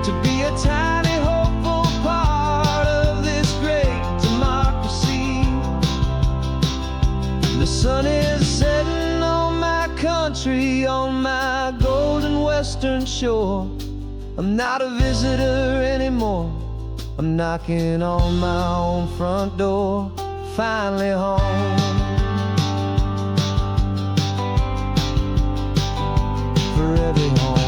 to be a tiny hopeful part of this great democracy. The sun is setting on my country, on my golden western shore. I'm not a visitor anymore, I'm knocking on my own front door, finally home. Forever home.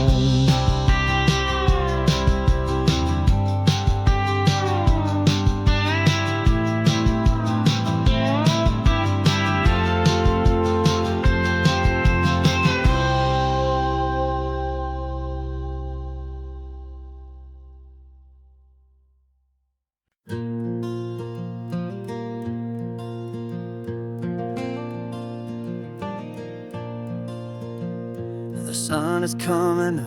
The sun is coming up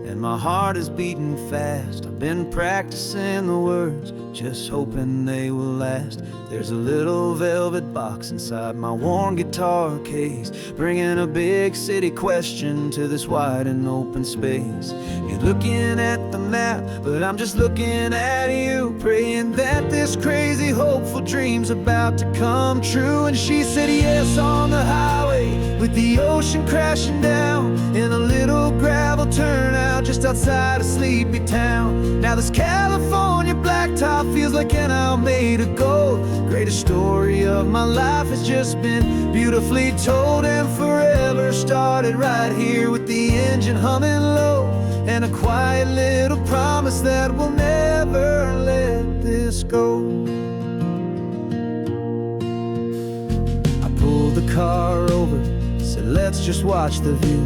and my heart is beating fast. I've been practicing the words, just hoping they will last. There's a little velvet box inside my worn guitar case, bringing a big city question to this wide and open space. You're looking at the map, but I'm just looking at you, praying that this crazy hopeful dream's about to come true. And she said yes on the highway, with the ocean crashing down in a little gravel turnout just outside of sleepy town. Now this California blacktop feels like an isle made of gold. Greatest story of my life has just been beautifully told, and forever started right here with the engine humming low, and a quiet little promise that we'll never let this go. I pulled the car over, said let's just watch the view.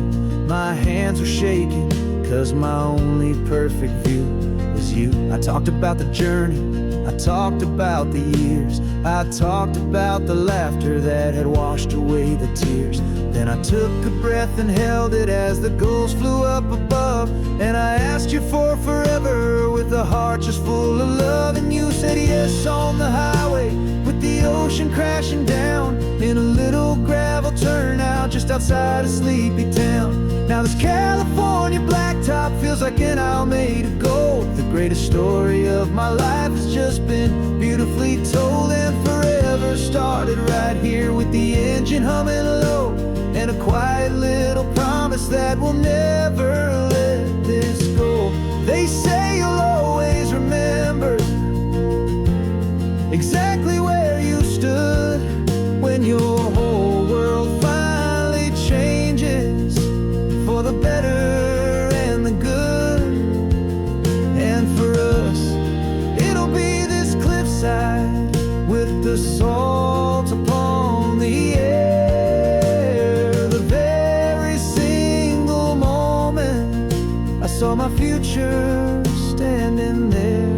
My hands were shaking, cause my only perfect view was you. I talked about the journey, I talked about the years, I talked about the laughter that had washed away the tears. Then I took a breath and held it as the gulls flew up above, and I asked you for forever with a heart just full of love. And you said yes on the highway, with the ocean crashing down in a little gravel turnout just outside of sleepy town. Now this California blacktop feels like an isle made of gold. The greatest story of my life has just been beautifully told, and forever started right here with the engine humming low, and a quiet little promise that we'll never let this go. They say you'll always remember exactly saw my future standing there.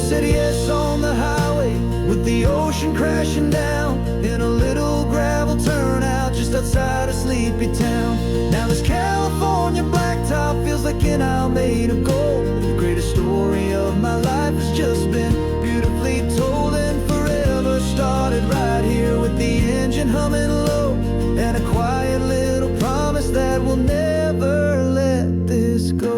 Said yes on the highway with the ocean crashing down in a little gravel turnout just outside of Sleepy Town. Now this California blacktop feels like an isle made of gold. The greatest story of my life has just been beautifully told, and forever started right here with the engine humming low and a quiet little promise that we'll never let this go.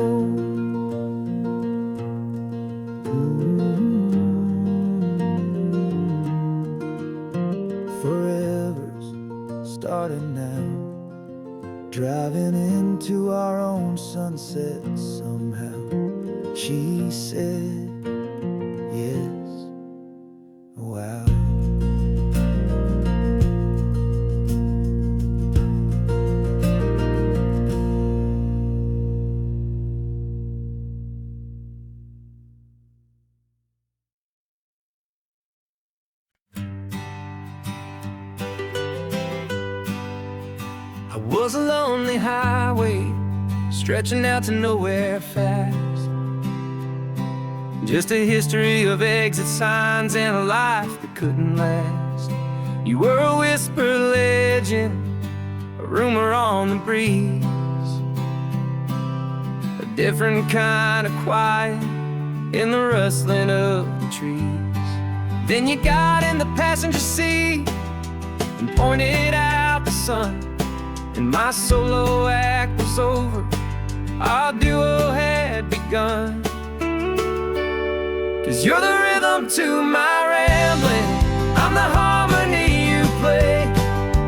Forever's starting now, driving into our own sunset somehow. She said yes, wow. I was a lonely highway, stretching out to nowhere fast. Just a history of exit signs and a life that couldn't last. You were a whisper legend, a rumor on the breeze, a different kind of quiet in the rustling of the trees. Then you got in the passenger seat and pointed out the sun, and my solo act was over, our duo had begun. 'Cause you're the rhythm to my rambling, I'm the harmony you play.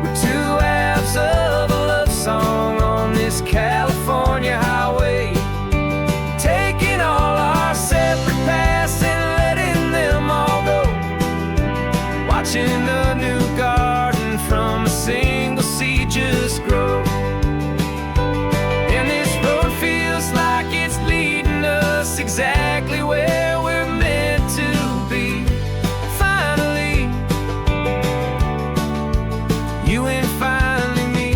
We're two halves of a love song on this California highway, taking all our separate paths and letting them all go, watching a new garden from a single seed just grow. And this road feels like it's leading us exactly where we're meant to be. Finally, you and finally me.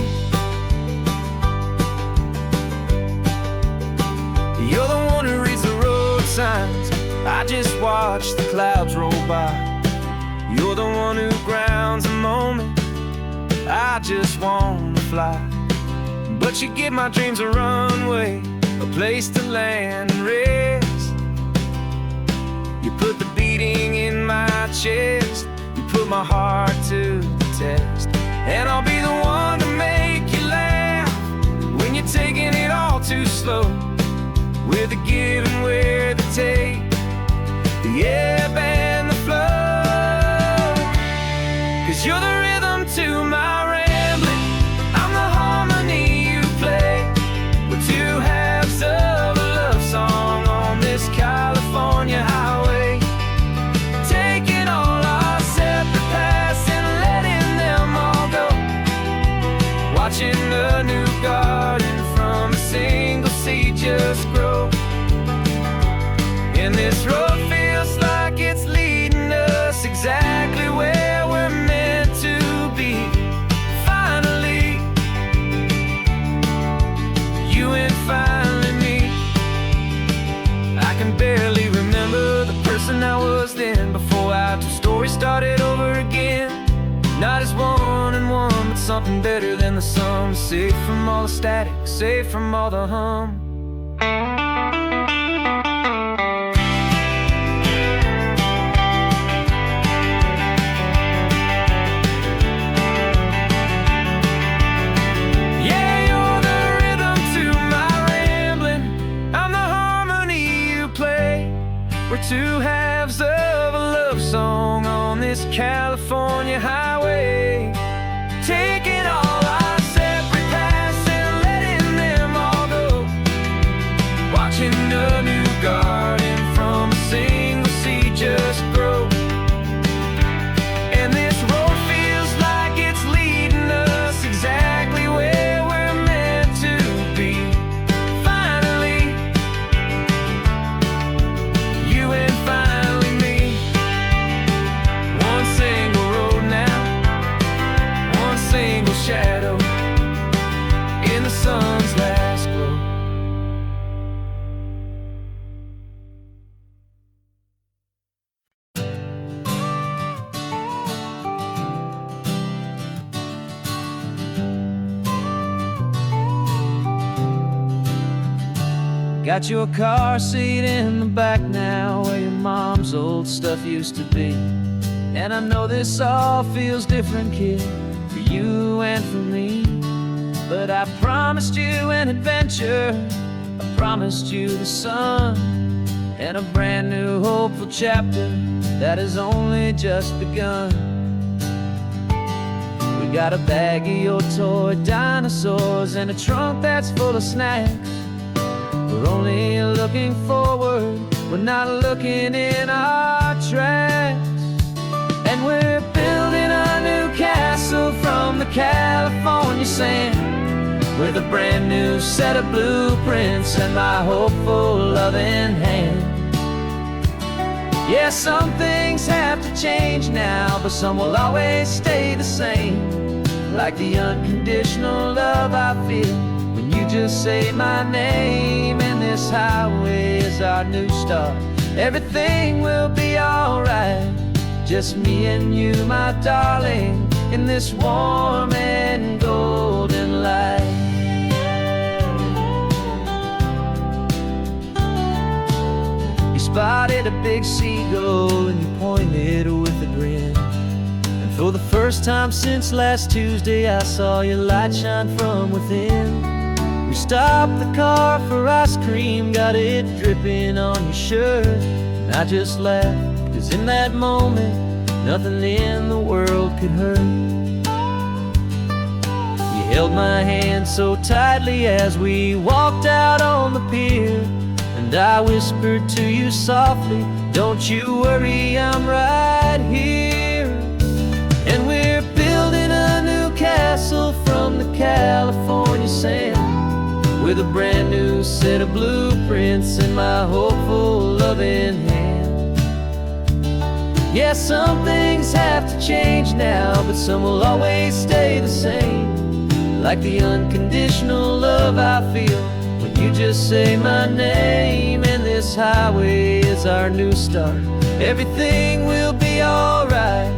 You're the one who reads the road signs, I just watch the clouds roll by. You're the one who grounds a moment, I just wanna fly. But you give my dreams a runway, a place to land and rest. You put the beating in my chest, you put my heart to the test. And I'll be the one to make you laugh when you're taking it all too slow. We're the give and we're the take, the ebb and the flow. 'Cause you're the rhythm to my rambling, I'm the harmony you play. We're two halves of a love song on this California highway, taking all our separate paths and letting them all go, watching a new garden from a single seed just grow. And this road feels like it's leading us exactly where we're meant to be. Finally, you and finally me. I can barely remember the person I was then, before our two stories started over again. Not as one and one, but something better than the sum. Safe from all the static, safe from all the hum. We're two halves of a love song on this California highway, taking all our separate paths and letting them all go, watching a new garden from a single seed just grow. And this road feels like it's leading us exactly where we're meant to Got your car seat in the back now, where your mom's old stuff used to be. And I know this all feels different, kid, for you and for me. But I promised you an adventure, I promised you the sun, and a brand new hopeful chapter that has only just begun. We got a bag of your toy dinosaurs and a trunk that's full of snacks. We're only looking forward, we're not looking in our tracks. And we're building a new castle from the California sand, with a brand new set of blueprints and my hopeful loving hand. Yeah, some things have to change now, but some will always stay the same. Like the unconditional love I feel when you just say my name. And this highway is our new start. Everything will be alright, just me and you, my darling, in this warm and golden light. You spotted a big seagull and you pointed with a grin. And for the first time since last Tuesday, I saw your light shine from within. We stopped the car for ice cream, got it dripping on your shirt. And I just laughed, 'cause in that moment, nothing in the world could hurt. You held my hand so tightly as we walked out on the pier, and I whispered to you softly, don't you worry, I'm right here. And we're building a new castle from the California sand, with a brand new set of blueprints in my hopeful loving hand. Yeah, some things have to change now, but some will always stay the same. Like the unconditional love I feel when you just say my name. And this highway is our new start. Everything will be alright,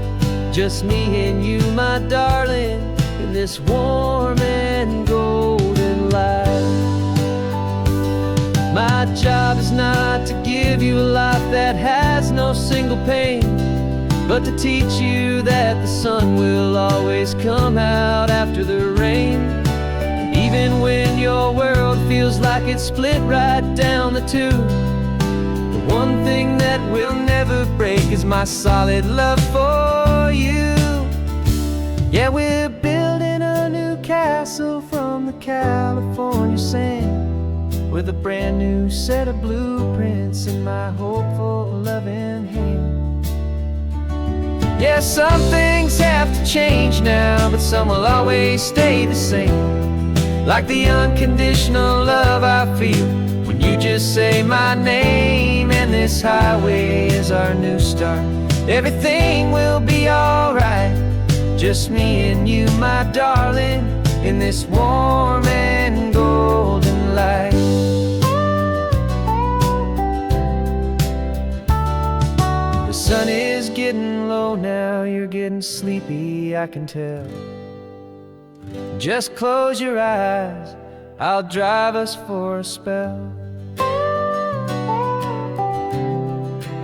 just me and you, my darling, in this warm and golden light. My job is not to give you a life that has no single pain, but to teach you that the sun will always come out after the rain. Even when your world feels like it's split right down the two, the one thing that will never break is my solid love for you. Yeah, we're building a new castle from the California sand, with a brand new set of blueprints in my hopeful loving hand. Yeah, some things have to change now, but some will always stay the same. Like the unconditional love I feel when you just say my name. And this highway is our new start. Everything will be alright, just me and you, my darling, in this warm and golden light. The sun is getting low now, you're getting sleepy, I can tell. Just close your eyes, I'll drive us for a spell.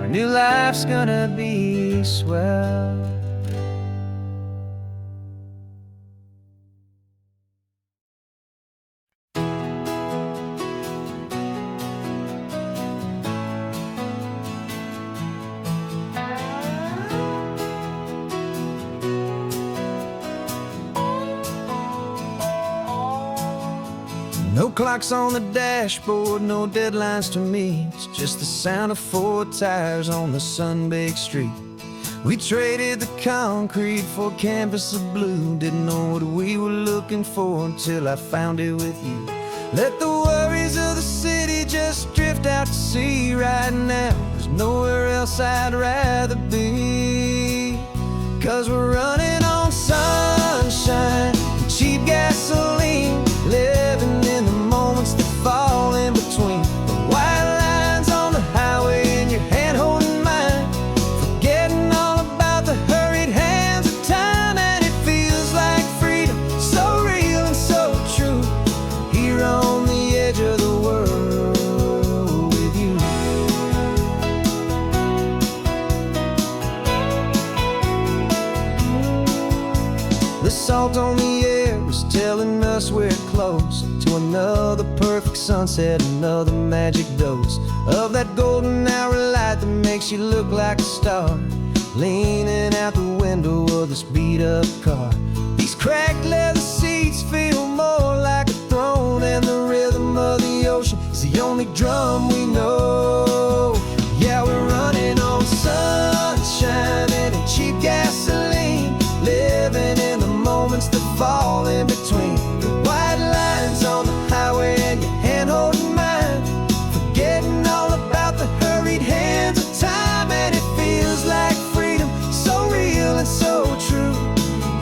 Our new life's gonna be swell. No clocks on the dashboard, no deadlines to meet. It's just the sound of 4 tires on the sun-baked street. We traded the concrete for a canvas of blue. Didn't know what we were looking for until I found it with you. Let the worries of the city just drift out to sea right now. There's nowhere else I'd rather be, 'cause we're running on sunshine and cheap gasoline, living in the moments that fall in between. The white lines on the highway and your hand holding mine, forgetting all about the hurried hands of time. And it feels like freedom, so real and so true, here on the edge of the world. The salt on the air is telling us we're close to another perfect sunset, another magic dose of that golden hour light that makes you look like a star, leaning out the window of this beat-up car. These cracked leather seats feel more like a throne, and the rhythm of the ocean is the only drum we know. Yeah, we're running on sunshine and cheap gasoline, living in the moments that fall in between the white lines on the highway and your hand holding mine, forgetting all about the hurried hands of time. And it feels like freedom, so real and so true,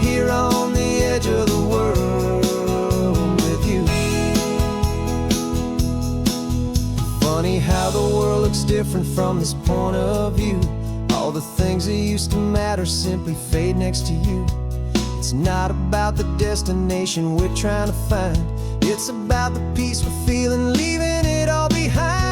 here on the edge of the world with you. Funny how the world looks different from this point of view. All the things that used to matter simply fade next to you. It's not about the destination we're trying to find, it's about the peace we're feeling, leaving it all behind.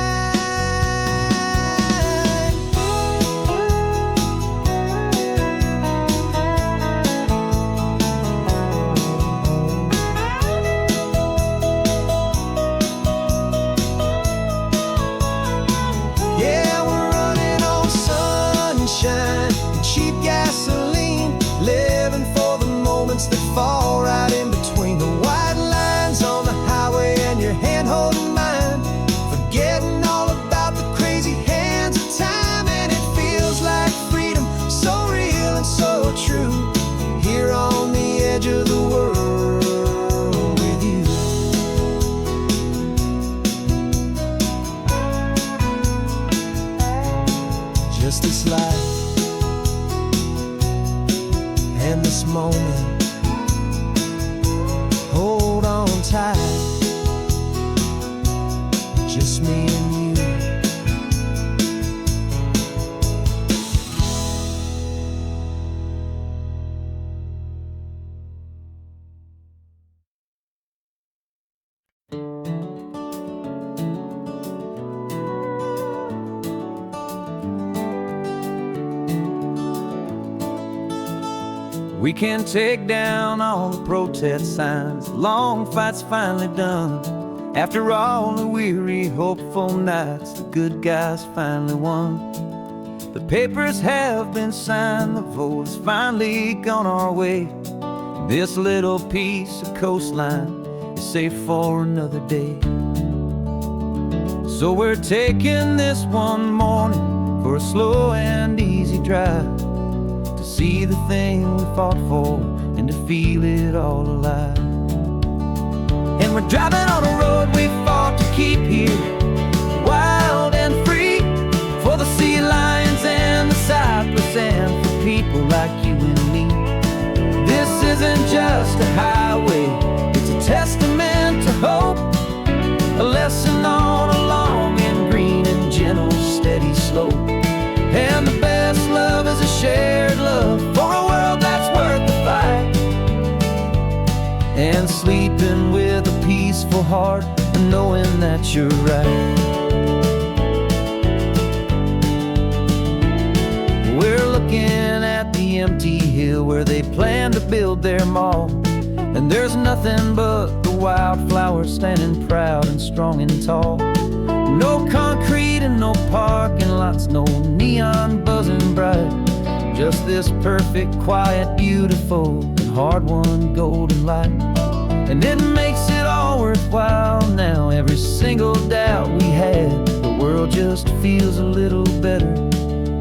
Yeah, we're running on sunshine and cheap gasoline, living for the moments that fall right in between the white lines on the highway and your hand holding mine, forgetting all about the crazy hands of time. And it feels like freedom, so real and so true, here on the edge of the world with you. Just this life and this moment, hold on tight, just me and you. We can take down all the protest signs, long fight's finally done. After all the weary, hopeful nights, the good guys finally won. The papers have been signed, the vote has finally gone our way. This little piece of coastline is safe for another day. So we're taking this one morning for a slow and easy drive, to see the thing we fought for and to feel it all alive. And we're driving on a road we fought to keep here, wild and free, for the sea lions and the cypress and for people like you and me. This isn't just a highway, it's a testament to hope, a lesson on a long and green and gentle steady slope. And the best love is a shared love for a world that's worth the fight, and sleeping with a peaceful heart and knowing that you're right. We're looking at the empty hill where they plan to build their mall, and there's nothing but the wildflowers standing proud and strong and tall. No concrete and no parking lots, no neon buzzing bright, just this perfect, quiet, beautiful, and hard-won golden light. And it makes it all worthwhile now, every single doubt we had. The world just feels a little better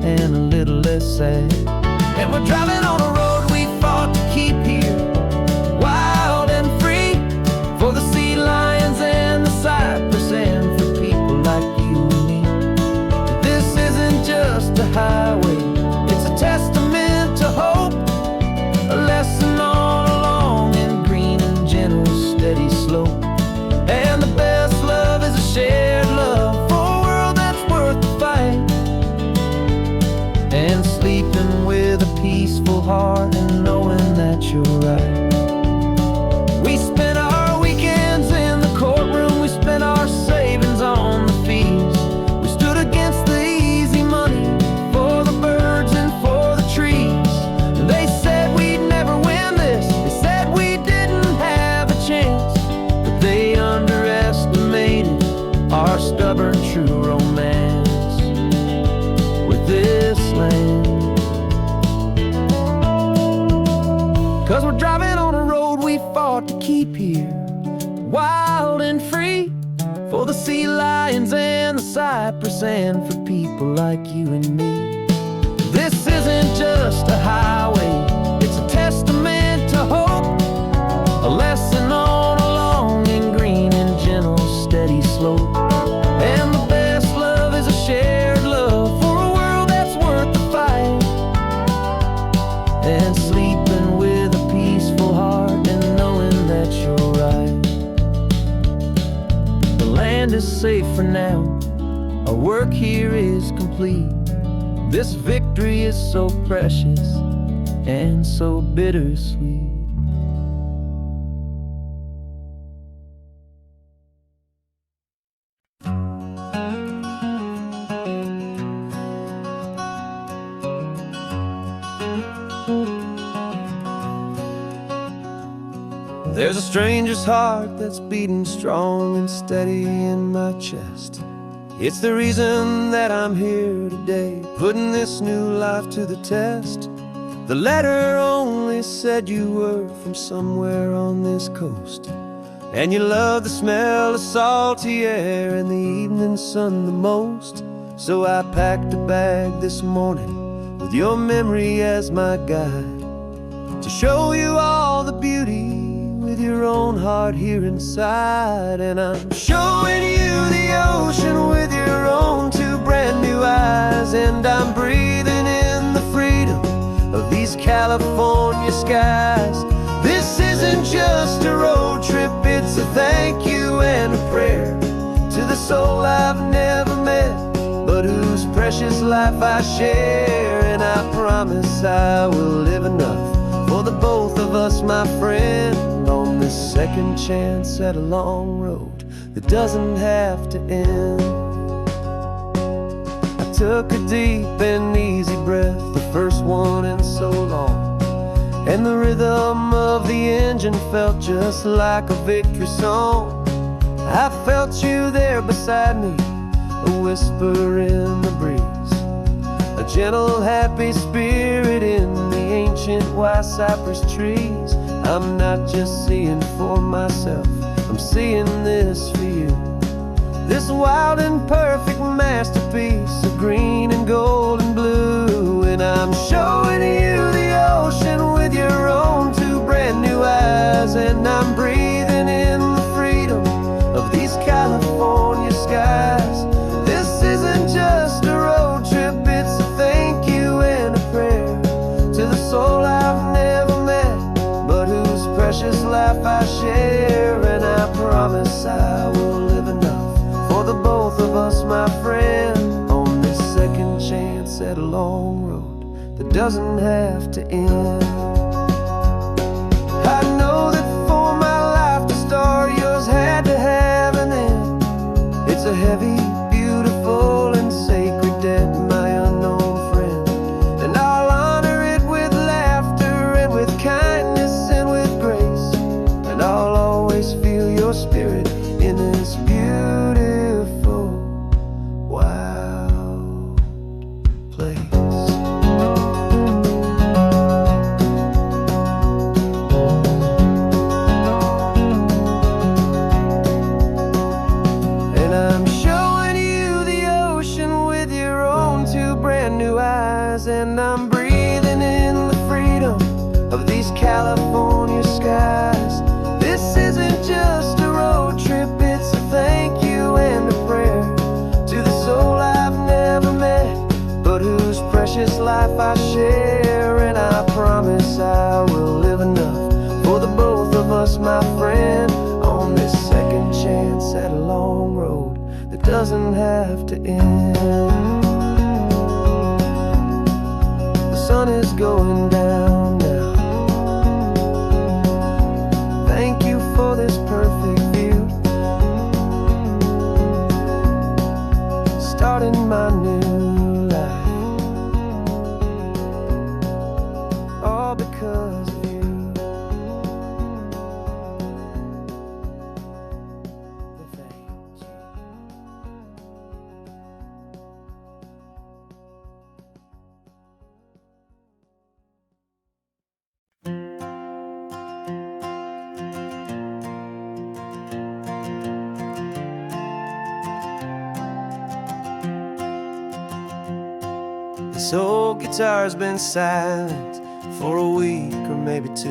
and a little less sad. And we're driving on a road we fought to keep here, wild and free, for the sea lions and the cypress and for people like you and me. This isn't just a highway, it's a testament to hope, a lesson on a long and green and gentle steady slope. And the best love is a shared love for a world that's worth the fight, and sleeping with a peaceful heart and knowing that you're right. We spent our weekends in the courtroom, we spent our savings on the fees. We stood against the easy money for the birds and for the trees. They said we'd never win this, they 'Cause we're driving on a road we fought to keep here, wild and free, for the sea lions and the cypress, and for people like you and me. This isn't just a highway, it's a testament to hope, a lesson on a long and green and gentle steady slope. And the best love is a shared love for a world that's worth the fight, and sleeping with a peaceful heart and knowing that you're right. The land is safe for now, our work here is complete. This victory is so precious and so bittersweet. There's a stranger's heart that's beating strong and steady in my chest. It's the reason that I'm here today, putting this new life to the test. The letter only said you were from somewhere on this coast, and you love the smell of salty air and the evening sun the most. So I packed a bag this morning with your memory as my guide, to show you all the beauty with your own heart here inside. And I'm showing you the ocean with your own two brand new eyes, and I'm breathing in the freedom of these California skies. This isn't just a road trip, it's a thank you and a prayer to the soul I've never met, but whose precious life I share. And I promise I will live enough for the both of us, my friend, on this second chance at a long road that doesn't have to end. I took a deep and easy breath, the first one in so long, and the rhythm of the engine felt just like a victory song. I felt you there beside me, a whisper in the breeze, a gentle happy spirit in the ancient white cypress trees. I'm not just seeing for myself, I'm seeing this for you, this wild and perfect masterpiece of green and gold and blue. And I'm showing you the ocean with your own two brand new eyes, and I'm breathing in the freedom of these California skies. This isn't just a road trip, it's a thank you and a prayer to the soul I've never met, but whose precious life I share. And I promise I will live enough for the both of us, my friend, on this second chance at a long road that doesn't have to end. I know that for my life to start, yours had to have an end. It's a heavy, beautiful, and sacred debt, my unknown friend, and I'll honor it with laughter and with kindness and with grace, and I'll always feel your spirit in this beautiful, wild place. And I'm showing you the ocean with your own two brand new eyes, and I'm breathing in the freedom of these California skies. This isn't just a road trip, it's a thank you and a prayer to the soul I've never met, but whose precious life I share. And I promise I will live enough for the both of us, my friend, on this second chance at a long road that doesn't have to end. The sun is going down now. Thank you for this perfect view, starting my new life, all because of you. This old guitar's been silent for a week or maybe two,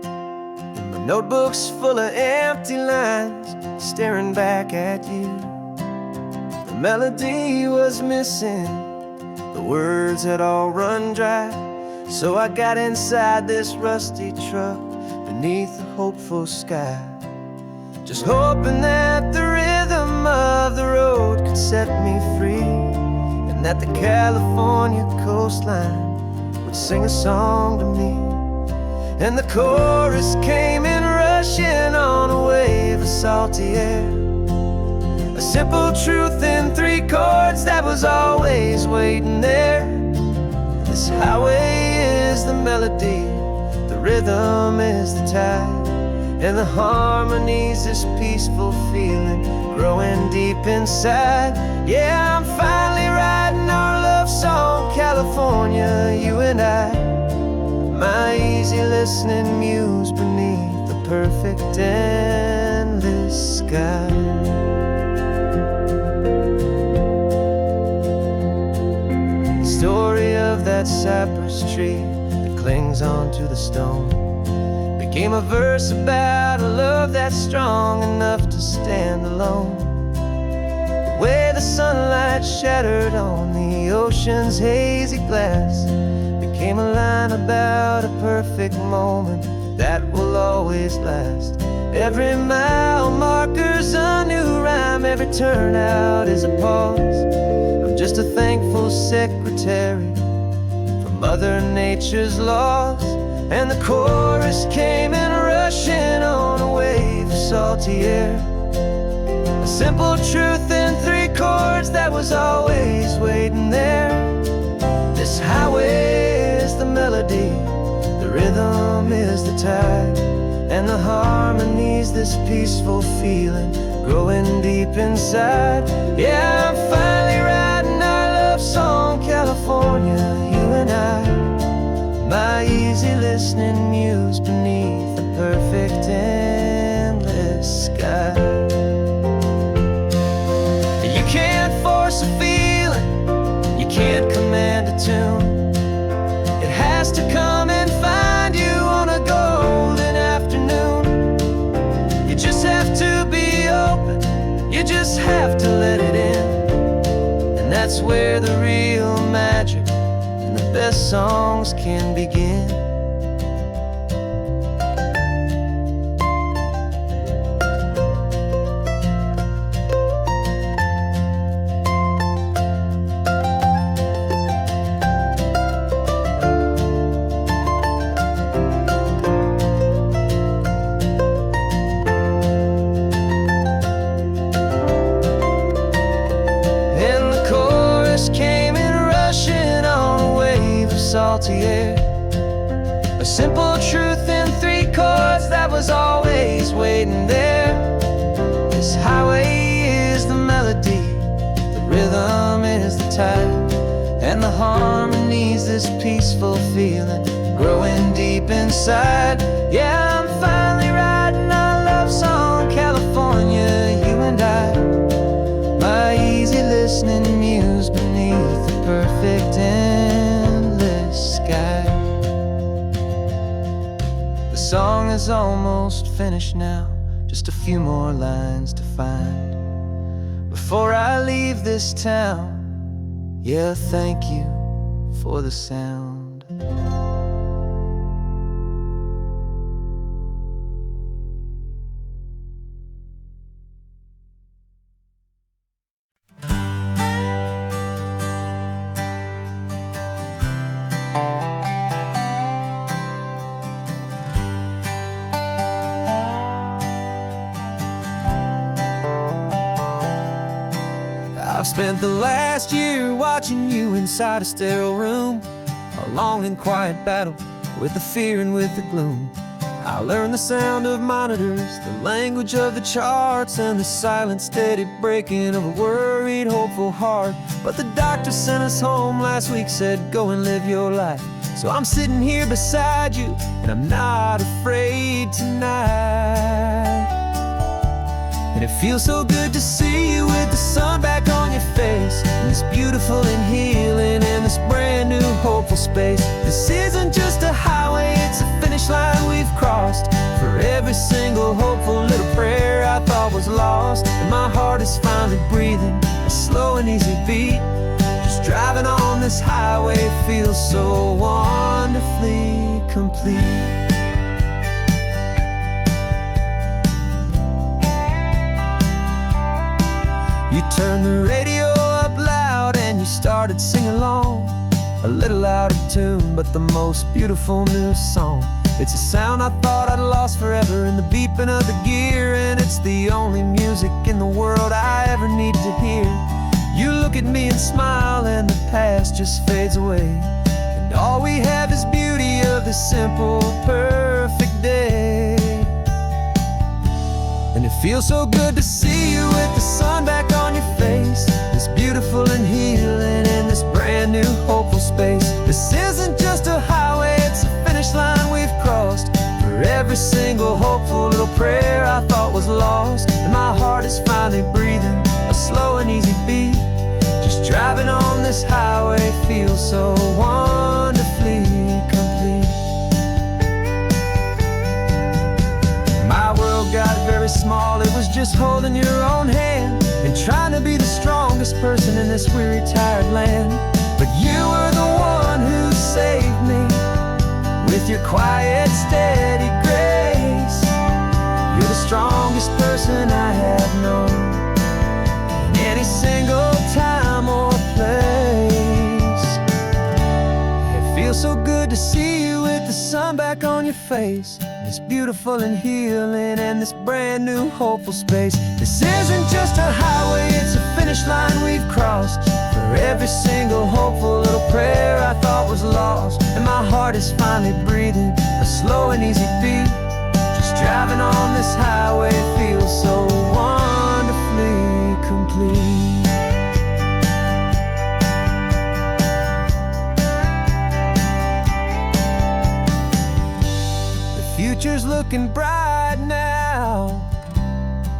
and my notebook's full of empty lines staring back at you. The melody was missing, the words had all run dry, so I got inside this rusty truck beneath a hopeful sky, just hoping that the rhythm of the road could set me free, and that the California coastline would sing a song to me. And the chorus came in rushing on a wave of salty air, a simple truth in 3 chords that was always waiting there. This highway is the melody, the rhythm is the tide, and the harmony's this peaceful feeling growing deep inside. Yeah, I'm finally writing our love song, California, you and I, my easy listening muse beneath the perfect endless sky. The story of that cypress tree that clings onto the stone became a verse about a love that's strong enough to stand alone. The way the sunlight shattered on the ocean's hazy glass became a line about a perfect moment that will always last. Every mile marker's a new rhyme, every turnout is a pause. I'm just a thankful secretary for Mother Nature's laws. And the chorus came in rushing on a wave of salty air, a simple truth in 3 chords that was always waiting there. This highway is the melody, the rhythm is the tide, and the harmony's this peaceful feeling growing deep inside. Yeah, I'm finally writing our love song, California, you and I, my easy listening muse beneath the perfect endless sky. You can't force a feeling, you can't command a tune. It has to come and find you on a golden afternoon. You just have to be open, you just have to let it in, and that's where the real magic, the best songs can begin. And the chorus came in rushing on a wave of salty air, a simple truth in 3 chords that was always waiting there. This highway is the melody, the rhythm is the tide, and the harmony's this peaceful feeling growing deep inside. Yeah, I'm finally writing our love song, California, you and I, my easy listening muse beneath the perfect endless sky. The song is almost finished now, just a few more lines to find before I leave this town. Yeah, thank you for the sound. I've spent the last year watching you inside a sterile room, a long and quiet battle with the fear and with the gloom. I learned the sound of monitors, the language of the charts, and the silent steady breaking of a worried, hopeful heart. But the doctor sent us home last week, said go and live your life. So I'm sitting here beside you, and I'm not afraid tonight. And it feels so good to see you with the sun back on your face, and this beautiful and healing in this brand new hopeful space. This isn't just a highway, it's a finish line we've crossed. For every single hopeful little prayer I thought was lost, and my heart is finally breathing a slow and easy beat. Just driving on this highway feels so wonderfully complete. You turned the radio up loud and you started singing along, a little out of tune, but the most beautiful new song. It's a sound I thought I'd lost forever in the beeping of the gear, and it's the only music in the world I ever need to hear. You look at me and smile, and the past just fades away, and all we have is beauty of this simple, perfect day. And it feels so good to see you with the sun back on your face, this beautiful and healing in this brand new hopeful space. This isn't just a highway, it's a finish line we've crossed. For every single hopeful little prayer I thought was lost, and my heart is finally breathing a slow and easy beat. Just driving on this highway feels so wonderfully complete. My world got very small, it was just holding your own hand and trying to be the strongest person in this weary, tired land. But you were the one who saved me with your quiet, steady grace. You're the strongest person I have known in any single time or place. It feels so good to see you with the sun back on your face, this beautiful and healing and this brand new hopeful space. This isn't just a highway, it's a finish line we've crossed. For every single hopeful little prayer I thought was lost, and my heart is finally breathing a slow and easy beat. Just driving on this highway feels so wonderfully complete. Future's looking bright now,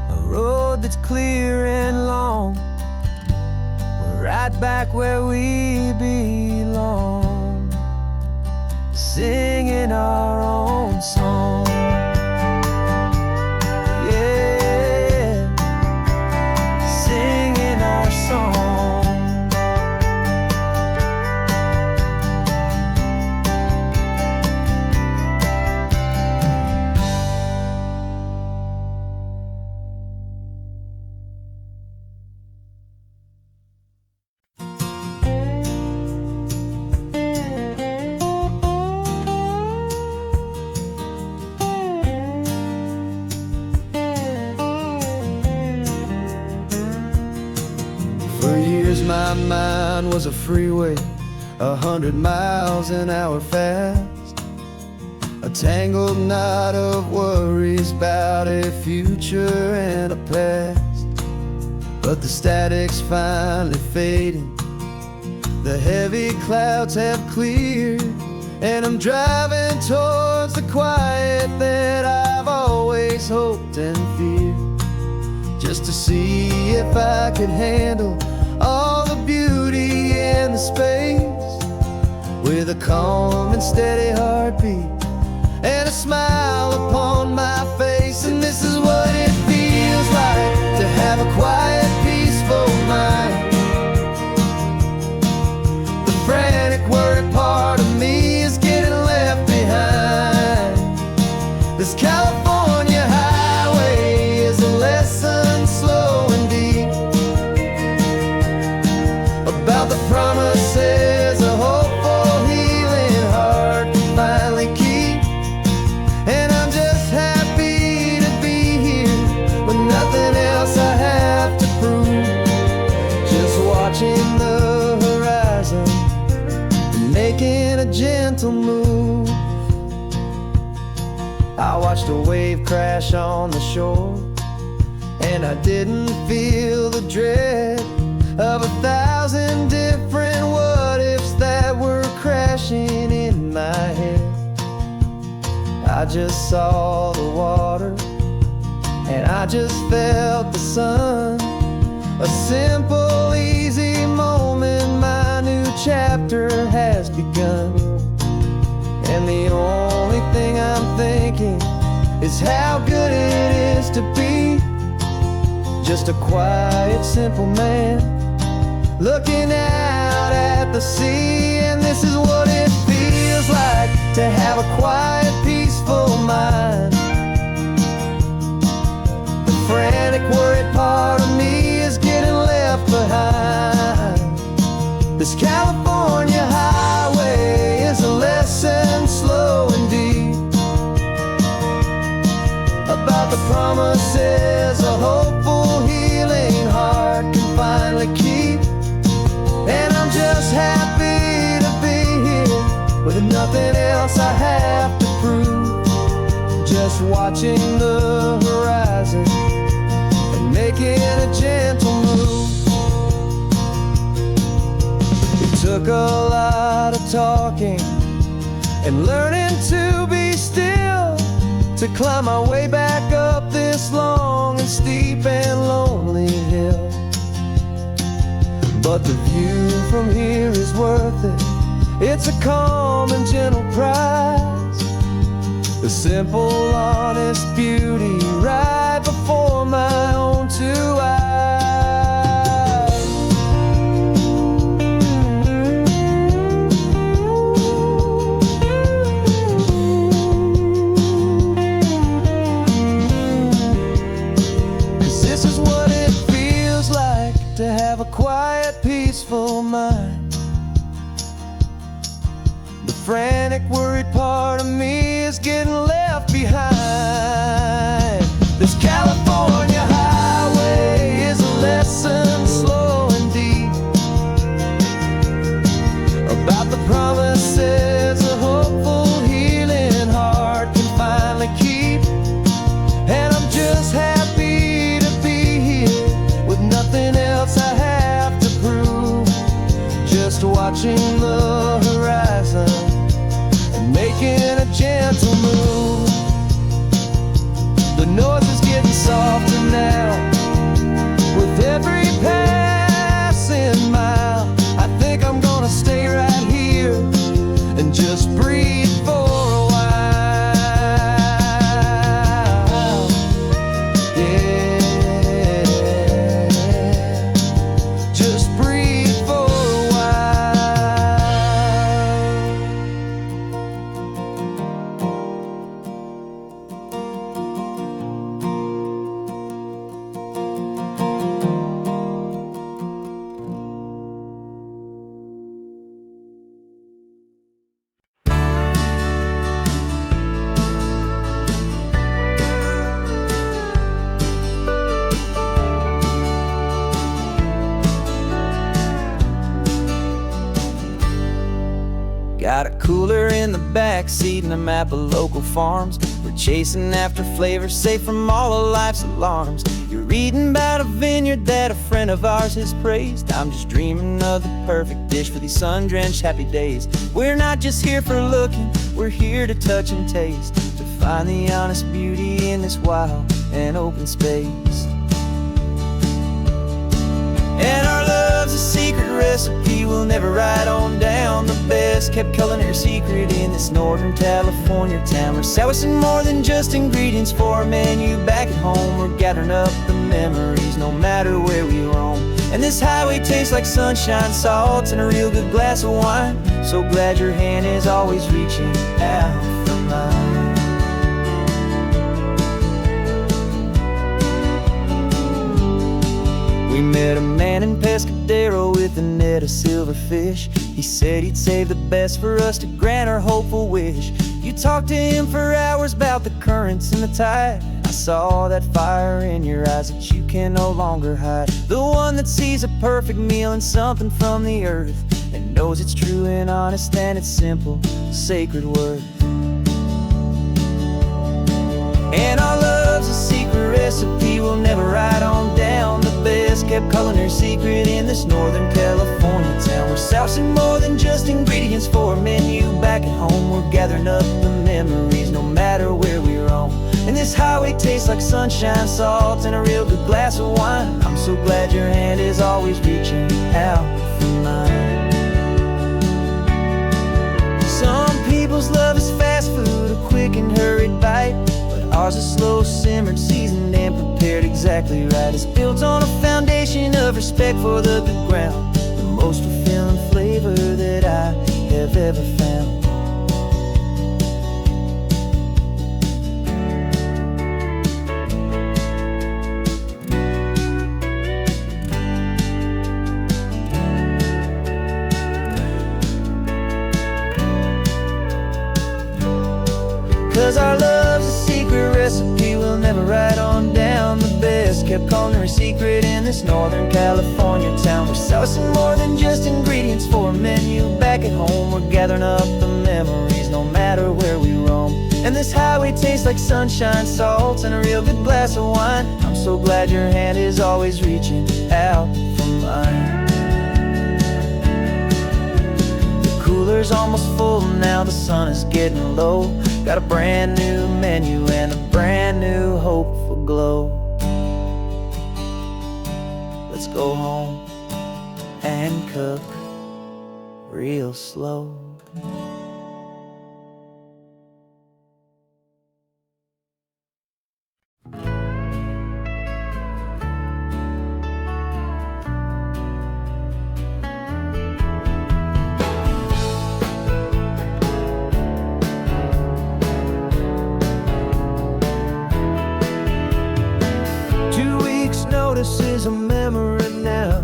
a road that's clear and long. We're right back where we belong, singing our own song. Yeah, singing our song. My mind was a freeway, 100 miles an hour fast, a tangled knot of worries about a future and a past. But the static's finally fading, the heavy clouds have cleared, and I'm driving towards the quiet that I've always hoped and feared, just to see if I could handle all the beauty and the space, with a calm and steady heartbeat and a smile upon my face. And this is what it feels like to have a quiet, peaceful mind. The frantic, worried part of me is getting left behind. This California highway is a lesson slow and deep about the promises a hopeful, healing heart can finally keep. And I'm just happy to be here with nothing else I have to prove, just watching the horizon and making a gentle move. I watched a wave crash on the shore, and I didn't feel the dread of 1,000 different what-ifs that were crashing in my head. I just saw the water and I just felt the sun. A simple, easy moment, my new chapter has begun. And the only thing I'm thinking is how good it is to be just a quiet, simple man looking out at the sea. And this is what it feels like to have a quiet, peaceful mind. The frantic, worried part of me is getting left behind. This California highway is a lesson slow and deep about the promises a hopeful, healing heart can finally keep. And I'm just happy to be here with nothing else I have to prove, just watching the horizon and making a gentle move. It took a lot of talking and learning to be still to climb my way back up this long and steep and lonely hill. But the view from here is worth it. It's a calm and gentle prize, the simple, honest beauty right before my own two eyes. 'Cause this is what it feels like to have a quiet, peaceful mind. The frantic, worried part of me is getting left behind. This California highway is a lesson slow and deep about the promises a hopeful, healing heart can finally keep. And I'm just happy to be here with nothing else I have to prove, just watching the horizon and making a gentle move. The noise is getting softer now with every passing mile. I think I'm gonna stay right here and just breathe for a while. Yeah, just breathe for a while. Got a cooler in the back seat and a map of local farms. We're chasing after flavors safe from all of life's alarms. You're reading about a vineyard that a friend of ours has praised. I'm just dreaming of the perfect dish for these sun-drenched happy days. We're not just here for looking, we're here to touch and taste, to find the honest beauty in this wild and open space. And our love's a secret recipe we'll never write on down. The best kept culinary secret in this Northern California town. We're selling more than just ingredients for our menu back at home. We're gathering up the memories no matter where we roam. And this highway tastes like sunshine, salt, and a real good glass of wine. So glad your hand is always reaching out for mine. We met a man in Pescadero with a net of silverfish. He said he'd save the best for us to grant our hopeful wish. You talked to him for hours about the currents and the tide. I saw that fire in your eyes that you can no longer hide. The one that sees a perfect meal in something from the earth and knows it's true and honest and it's simple, sacred worth. And our love's a secret recipe we'll never write on down. The best kept culinary secret in this Northern California town. We're sourcing more than just ingredients for a menu back at home. We're gathering up the memories no matter where we roam. And this highway tastes like sunshine, salt, and a real good glass of wine. I'm so glad your hand is always reaching out for mine. Some people's love is fast food, a quick and hurried bite, but ours is slow, simmered, seasoned, and prepared exactly right. It's built on a foundation of respect for the good ground, the most fulfilling flavor that I have ever found. 'Cause our love's a secret recipe we'll never write on down. The best kept culinary secret in this Northern California town. We're sourcing more than just ingredients for a menu. Back at home we're gathering up the memories no matter where we roam. And this highway tastes like sunshine, salt, and a real good glass of wine. I'm so glad your hand is always reaching out for mine. The cooler's almost full now, the sun is getting low. Got a brand new menu and a brand new hopeful glow. Let's go home and cook real slow. Notice is a memory now.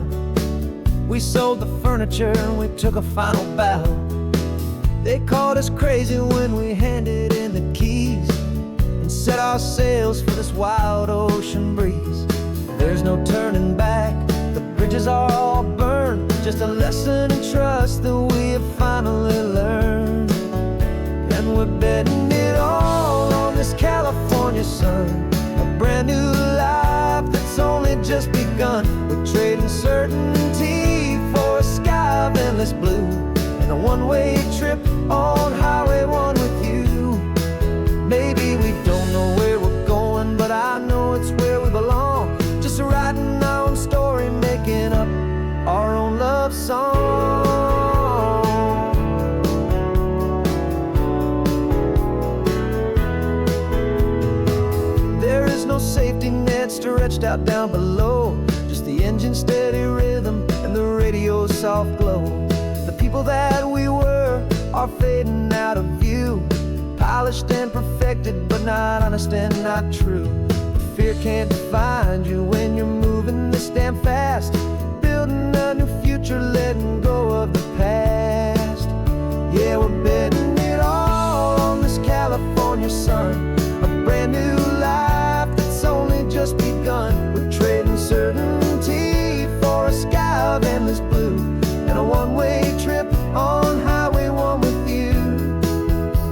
We sold the furniture and we took a final bow. They called us crazy when we handed in the keys and set our sails for this wild ocean breeze. There's no turning back, the bridges are all burned. Just a lesson in trust that we have finally learned. And we're betting it all on this California sun, a brand new life that's only just begun. We're trading certainty for a sky of endless blue and a one-way trip on Highway 1 with you. Maybe we don't know where we're going, but I know it's where we belong. Just writing our own story, making up our own love song. There is no safety net stretched out down below, just the engine's steady rhythm and the radio's soft glow. The people that we were are fading out of view, polished and perfected, but not honest and not true. Fear can't find you when you're moving this damn fast, building a new future, letting go of the past. Yeah, we're betting it all on this California sun, a brand new life that's only just begun. We're trading certainty for a sky of endless blue and a one-way trip on Highway 1 with you.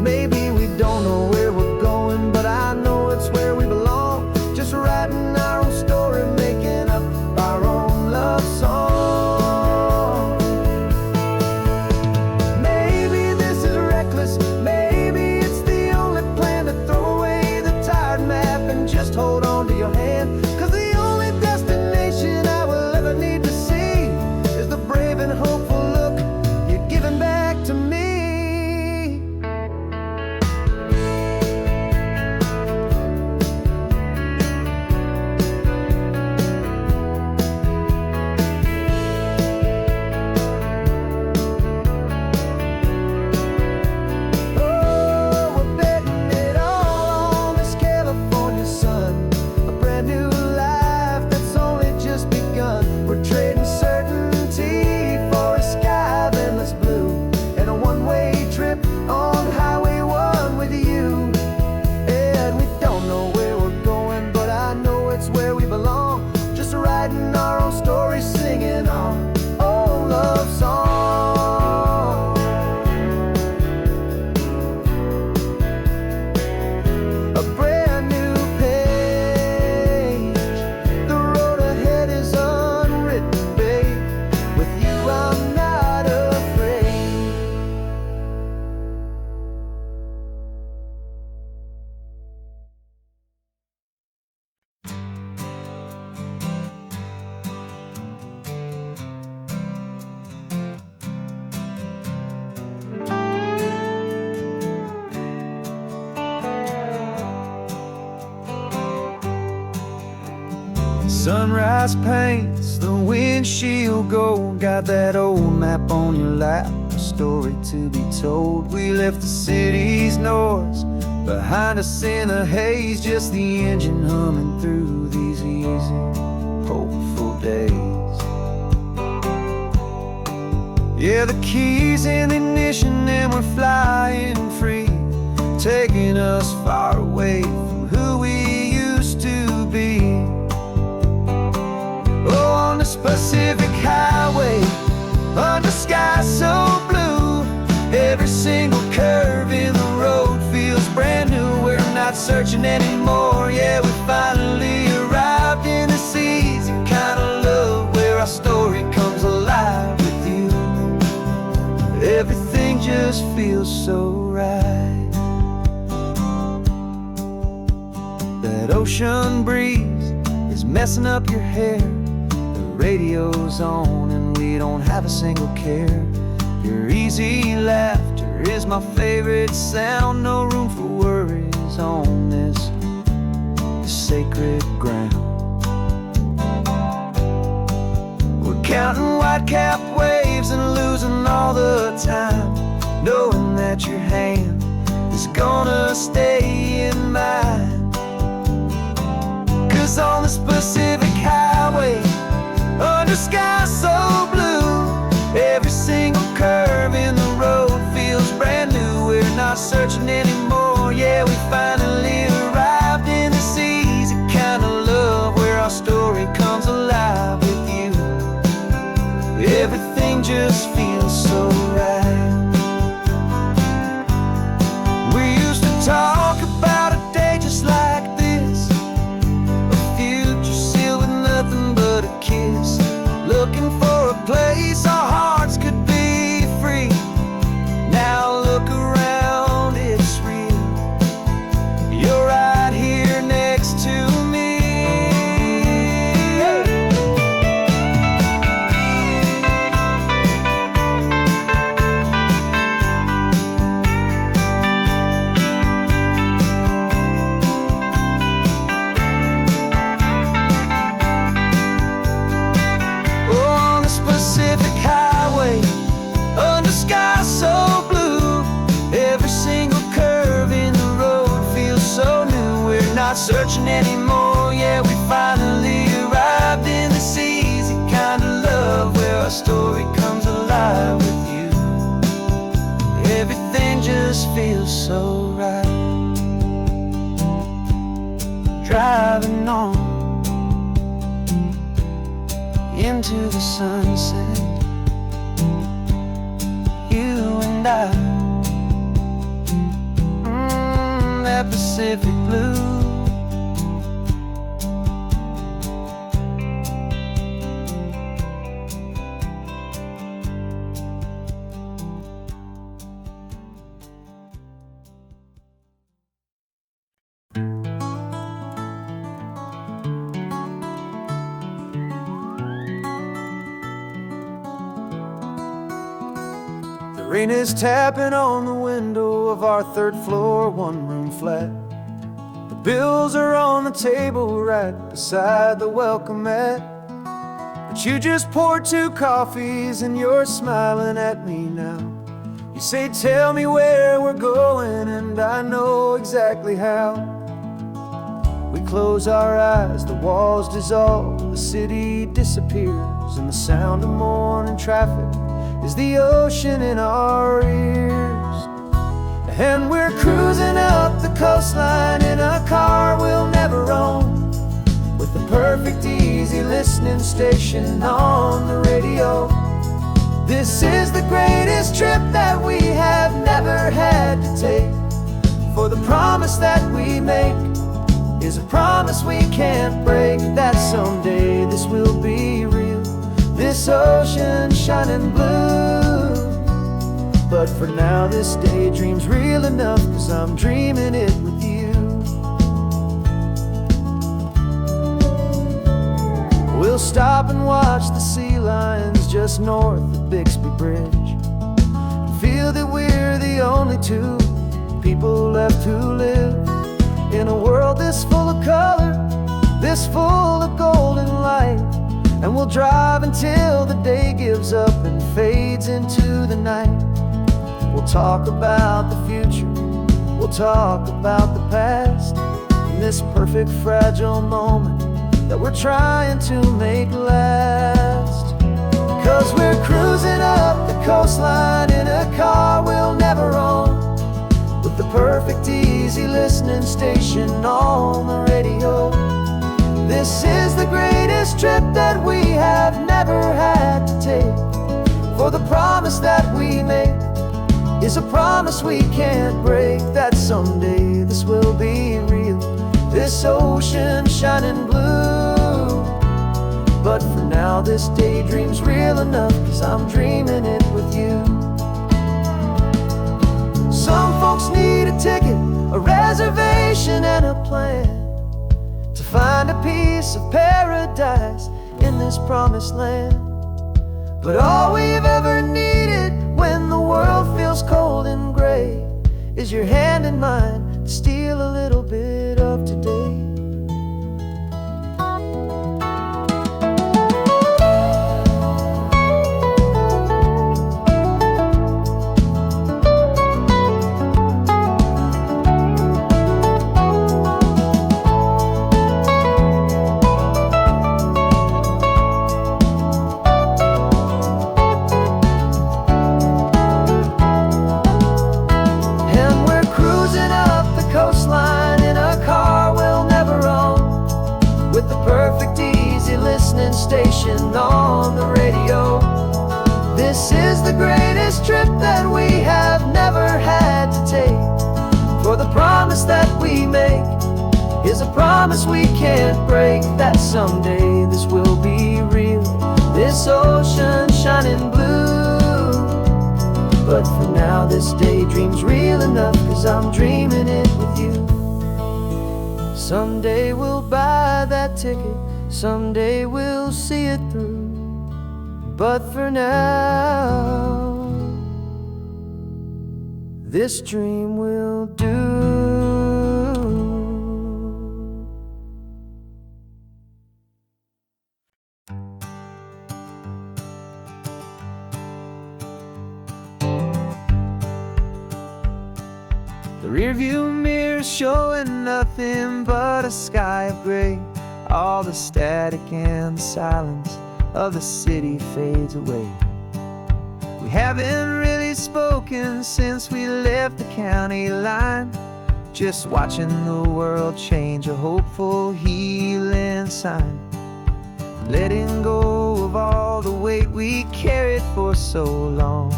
Maybe we don't know where we're going, but I know it's where we belong. Just writing our own story, making up our own love song. Maybe this is reckless, maybe it's the only plan to throw away the tired map and just hold on to your hand. 'Cause the only destination I will ever need to see is the brave and hopeful look you're giving back to me. Oh, we're betting it all on this California sun, Sunrise paints the windshield gold. Got that old map on your lap, a story to be told. We left the city's noise behind us in the haze, just the engine humming through these easy, hopeful days. Yeah, the keys in the ignition and we're flying free, taking us far away from who we used to be. Oh, on this Pacific highway, under skies so blue, every single curve in the road feels brand new. We're not searching anymore, yeah, we finally arrived in this easy kind of love where our story comes alive with you. Everything just feels so right. That ocean breeze is messing up your hair, the radio's on and we don't have a single care. Your easy laughter is my favorite sound, no room for worries on this sacred ground. We're counting white-capped waves and losing all the time, knowing that your hand is gonna stay in mine. 'Cause on this Pacific highway, under skies so blue, every single curve in the road feels brand new. We're not searching anymore, yeah, we finally arrived in this easy kind of love where our story comes alive with you. Everything just feels so right. We used to talk about a day just like this, a future sealed with nothing but a kiss, looking for a place our hearts could be free. Now look around, it's real. You're right here next to me. Oh, on this Pacific highway, under skies so blue, every single curve in the road feels so new. We're not searching anymore, yeah, we finally arrived in this easy kind of love where our story comes alive with you. Everything just feels so right. Driving on into the sunset, you and I, that Pacific blue. The rain is tapping on the window of our third floor, one-room flat. The bills are on the table right beside the welcome mat. But you just poured 2 coffees and you're smiling at me now. You say, tell me where we're going, and I know exactly how. We close our eyes, the walls dissolve, the city disappears, and the sound of morning traffic is the ocean in our ears. And we're cruising up the coastline in a car we'll never own, with the perfect easy listening station on the radio. This is the greatest trip that we have never had to take, for the promise that we make is a promise we can't break, that someday this will be real, this ocean shining blue. But for now this daydream's real enough, 'cause I'm dreaming it with you. We'll stop and watch the sea lions just north of Bixby Bridge, and feel that we're the only 2 people left who live in a world this full of color, this full of golden we'll drive until the day gives up and fades into the night. We'll talk about the future, we'll talk about the past, in this perfect fragile moment that we're trying to make last. 'Cause we're cruising up the coastline in a car we'll never own, with the perfect easy listening station on the radio. This is the greatest trip that we have never had to take, for the promise that we make is a promise we can't break, that someday this will be real, this ocean shining blue. But for now this daydream's real enough, 'cause I'm dreaming it with you. Some folks need a ticket, a reservation and a plan to find a piece of paradise in this promised land. But all we've ever needed when the world feels cold and gray is your hand in mine to steal a little bit of today. Station on the radio. This is the greatest trip that we have never had to take, for the promise that we make is a promise we can't break, that someday this will be real, this ocean shining blue. But for now this daydream's real enough, 'cause I'm dreaming it with you. Someday we'll buy that ticket, someday we'll see it through, but for now this dream will do. The rearview mirror's showing nothing but a sky of gray. All the static and the silence of the city fades away. We haven't really spoken since we left the county line, just watching the world change, a hopeful healing sign. Letting go of all the weight we carried for so long,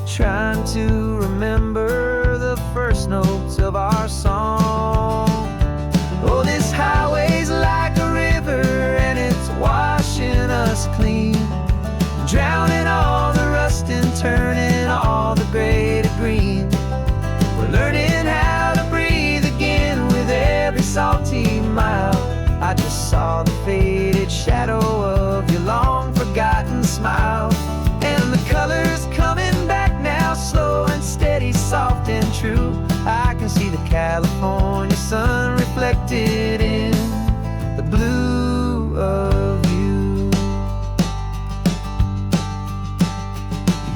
trying to remember the first notes of our song. Oh, this highway's like a river and it's washing us clean, drowning all the rust and turning all the gray to green. We're learning how to breathe again with every salty mile. I just saw the faded shadow of your long forgotten smile, and the colors coming back now, slow and steady, soft and true. I can see the California sun reflected in the blue of you.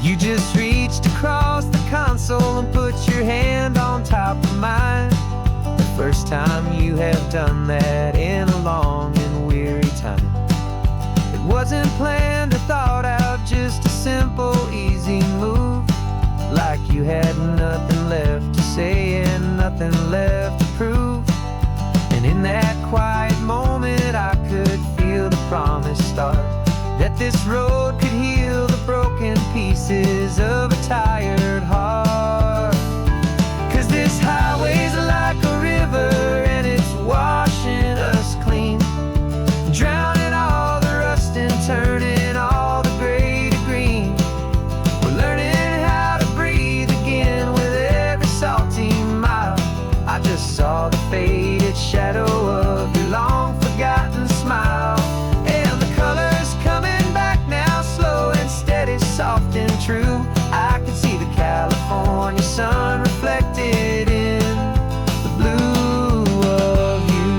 You just reached across the console and put your hand on top of mine, the first time you have done that in a long and weary time. It wasn't planned or thought out, just a simple, easy move, like you had nothing left to say and nothing left to prove. And in that quiet moment I could feel the promise start, that this road could heal the broken pieces of a tired heart. 'Cause this highway's like a river and it's washing us clean, drowning all the rust and turning all the gray to green. We're learning how to breathe again with every salty mile. I just saw the faded shadow of your long forgotten smile, and the colors coming back now, slow and steady, soft and true. I can see the California sun reflected in the blue of you.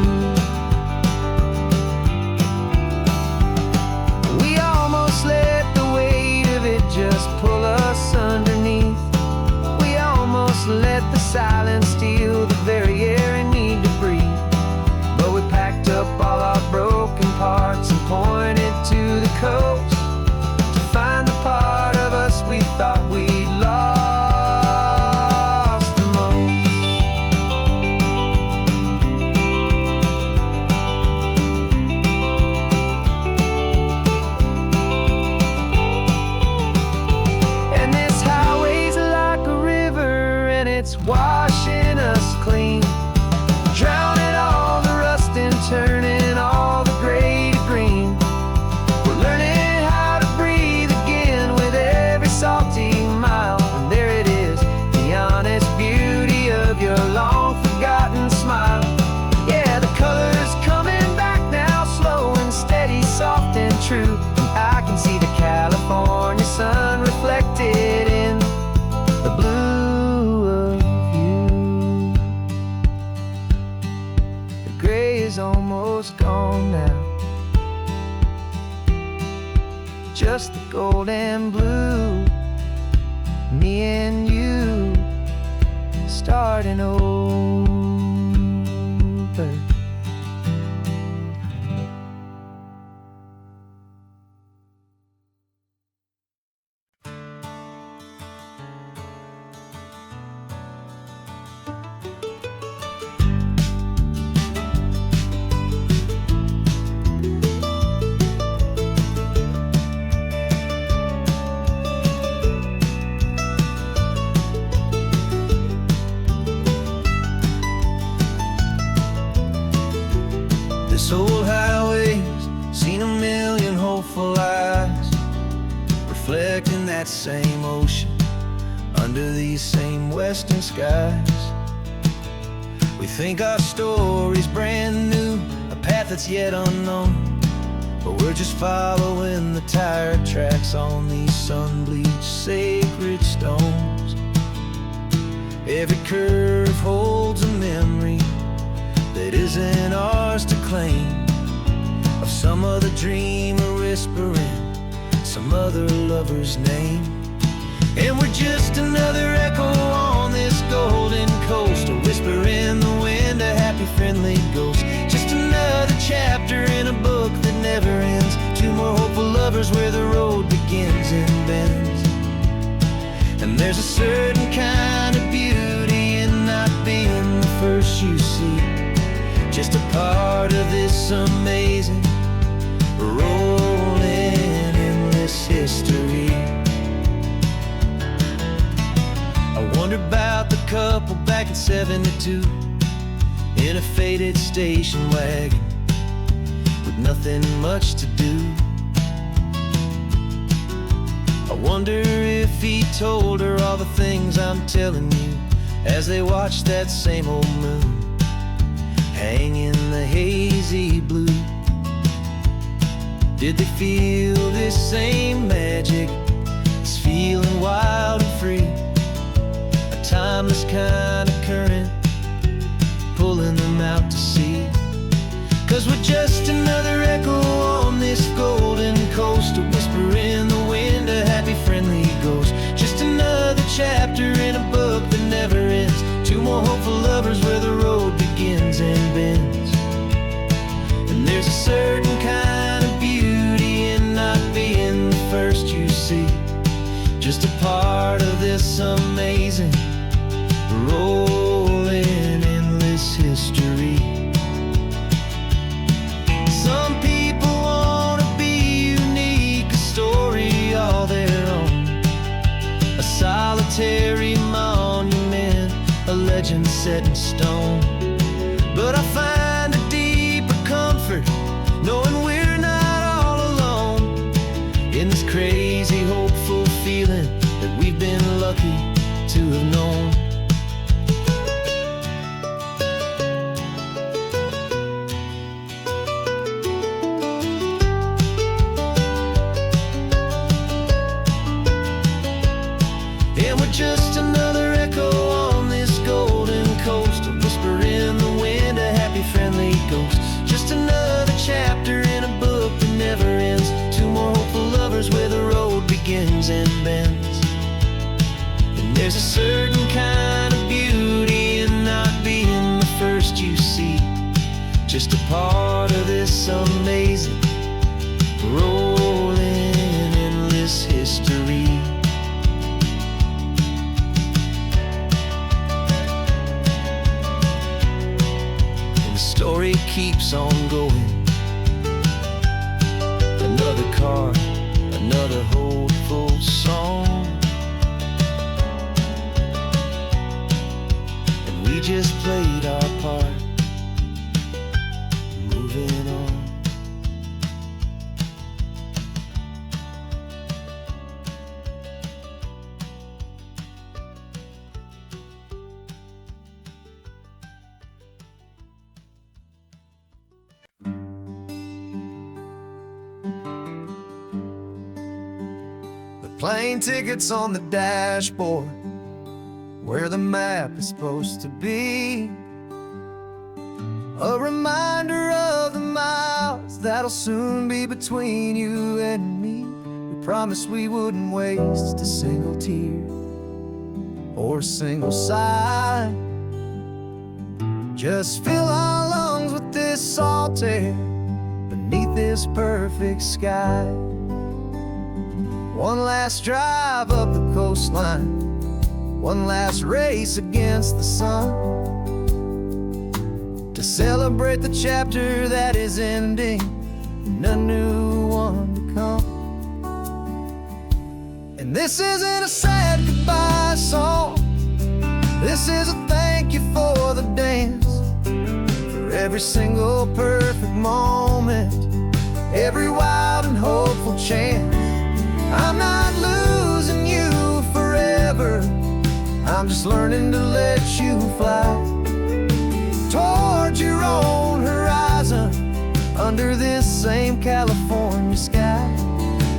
is almost gone now. Just the gold and blue, me and you starting over. This old highway's seen a million hopeful eyes, reflecting that same ocean under these same western skies. We think our story's brand new, a path that's yet unknown, but we're just following the tire tracks on these sun-bleached sacred stones. Every curve holds a memory that isn't ours to claim, of some other dreamer whispering some other lover's name. And we're just another echo on this golden coast, a whisper in the wind, a happy friendly ghost. Just another chapter in a book that never ends, two more hopeful lovers where the road begins and bends. And there's a certain kind of beauty in not being the first you see, just a part of this amazing, rolling, endless history. I wonder about the couple back in '72 in a faded station wagon with nothing much to do. I wonder if he told her all the things I'm telling you as they watched that same old moon hang in the hazy blue. Did they feel this same magic, this feeling wild and free, a timeless kind of current pulling them out to sea? 'Cause we're just another echo on this golden coast, a whisper in the wind, a happy friendly ghost. Just another chapter in a book that never ends, two more hopeful lovers where the road begins and bends. And there's a certain kind of beauty in not being the first you see, just a part of this amazing, rolling, endless history. Some people wanna be unique, a story all their own, a solitary monument, a legend set in stone. But I find a deeper comfort knowing we're not all alone in this crazy, hopeful feeling that we've been lucky to have known. And we're just another echo on this golden coast, a whisper in the wind, a happy friendly ghost. Just another chapter in a book that never ends, two more hopeful lovers where the road begins and bends. And there's a certain kind of beauty in not being the first you see, just a part of this amazing, rolling, endless history. Story keeps on going. Another card, another hopeful song, and we just played our part, moving on. Plane tickets on the dashboard, where the map is supposed to be. a reminder of the miles that'll soon be between you and me. We promised we wouldn't waste a single tear or a single sigh. Just fill our lungs with this salt air beneath this perfect sky. One last drive up the coastline, one last race against the sun, to celebrate the chapter that is ending and a new one to come. And this isn't a sad goodbye song, this is a thank you for the dance, for every single perfect moment, every wild and hopeful chance. I'm not losing you forever, I'm just learning to let you fly toward your own horizon, under this same California sky.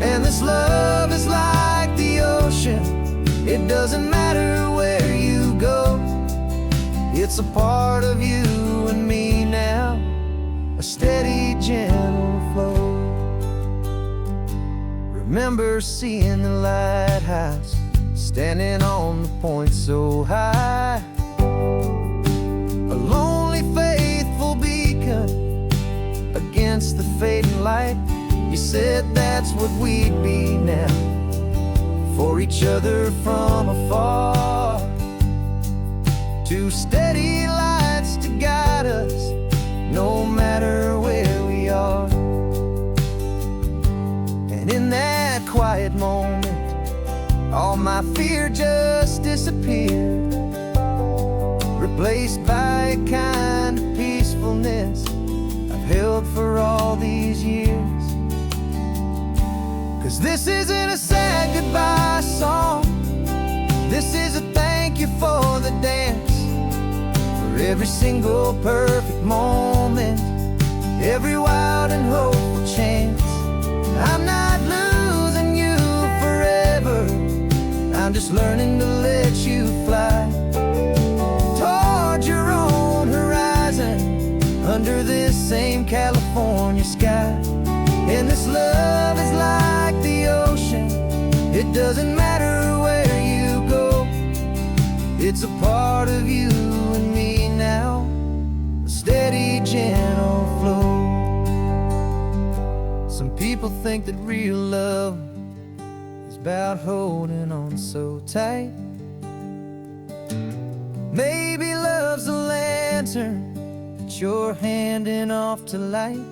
And this love is like the ocean, it doesn't matter where you go, it's a part of you and me now, a steady, gentle flow. Remember seeing the lighthouse, standing on the point so high, a lonely, faithful beacon against the fading light. You said that's what we'd be now, for each other from afar. Two steady lights to guide us, no matter where we are. And in that quiet moment, all my fear just disappeared, replaced by a kind of peacefulness I've held for all these years. 'Cause this isn't a sad goodbye song, this is a thank you for the dance, for every single perfect moment, every wild and hopeful chance. I'm not losing you forever, I'm just learning to let you fly toward your own horizon, under this same California sky. And this love is like the ocean, it doesn't matter where you go, it's a part of you and me now, a steady, gentle flow. Some people think that real love is about holding on so tight. Maybe love's a lantern that you're handing off to light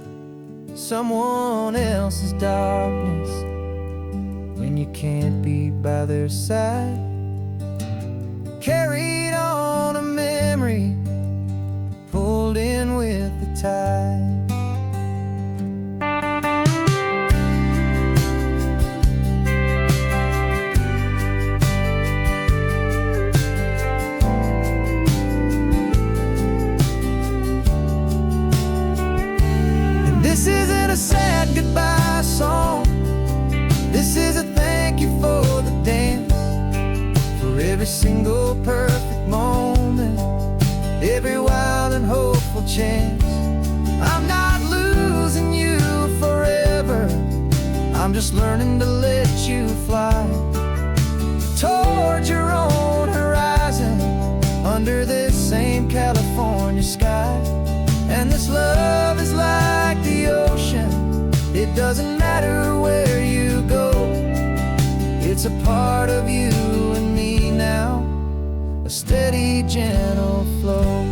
someone else's darkness when you can't be by their side. Carried on a memory, pulled in with the tide. This isn't a sad goodbye song, this is a thank you for the dance, for every single perfect moment, every wild and hopeful chance. I'm not losing you forever, I'm just learning to let you fly toward your own horizon, under this same California sky. And this love is like the ocean, it doesn't matter where you go, it's a part of you and me now, a steady, gentle flow.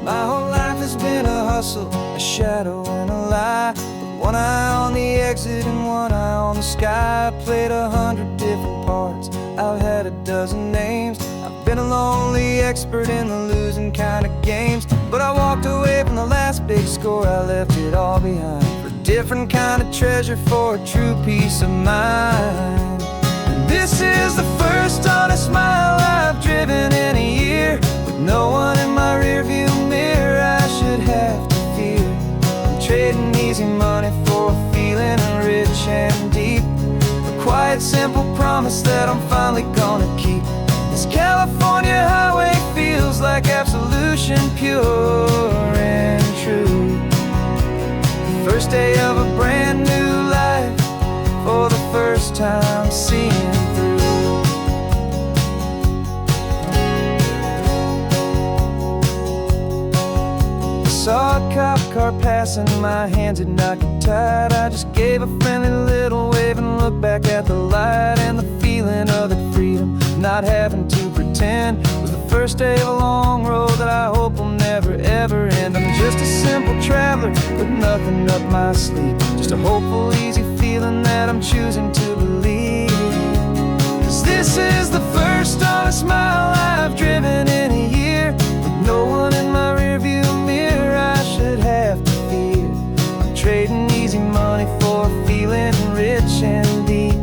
My whole life has been a hustle, a shadow and a lie, with one eye on the exit and one eye on the sky. I played 100 different parts, I've had a dozen names, I've been a lonely expert in the losing kind of games. But I walked away from the last big score, I left it all behind, for a different kind of treasure, for a true peace of mind. And this is the first honest mile I've driven in a year, with no one in my rearview mirror I should have to fear. trading easy money for a feeling rich and deep. A quiet, simple promise that I'm finally gonna keep. This California highway feels like absolution, pure and true. The first day of a brand new life, for the first time seeing through. Saw a cop car passing, my hands had not got tied. I just gave a friendly little wave and looked back at the light. And the feeling of that freedom, not having to pretend, was the first day of a long road that I hope will never ever end. I'm just a simple traveler with nothing up my sleeve, just a hopeful, easy feeling that I'm choosing to believe. 'Cause this is the first honest mile I've driven in a year, with no one in my rearview mirror I should have to fear. I'm trading easy money for a feeling rich and deep.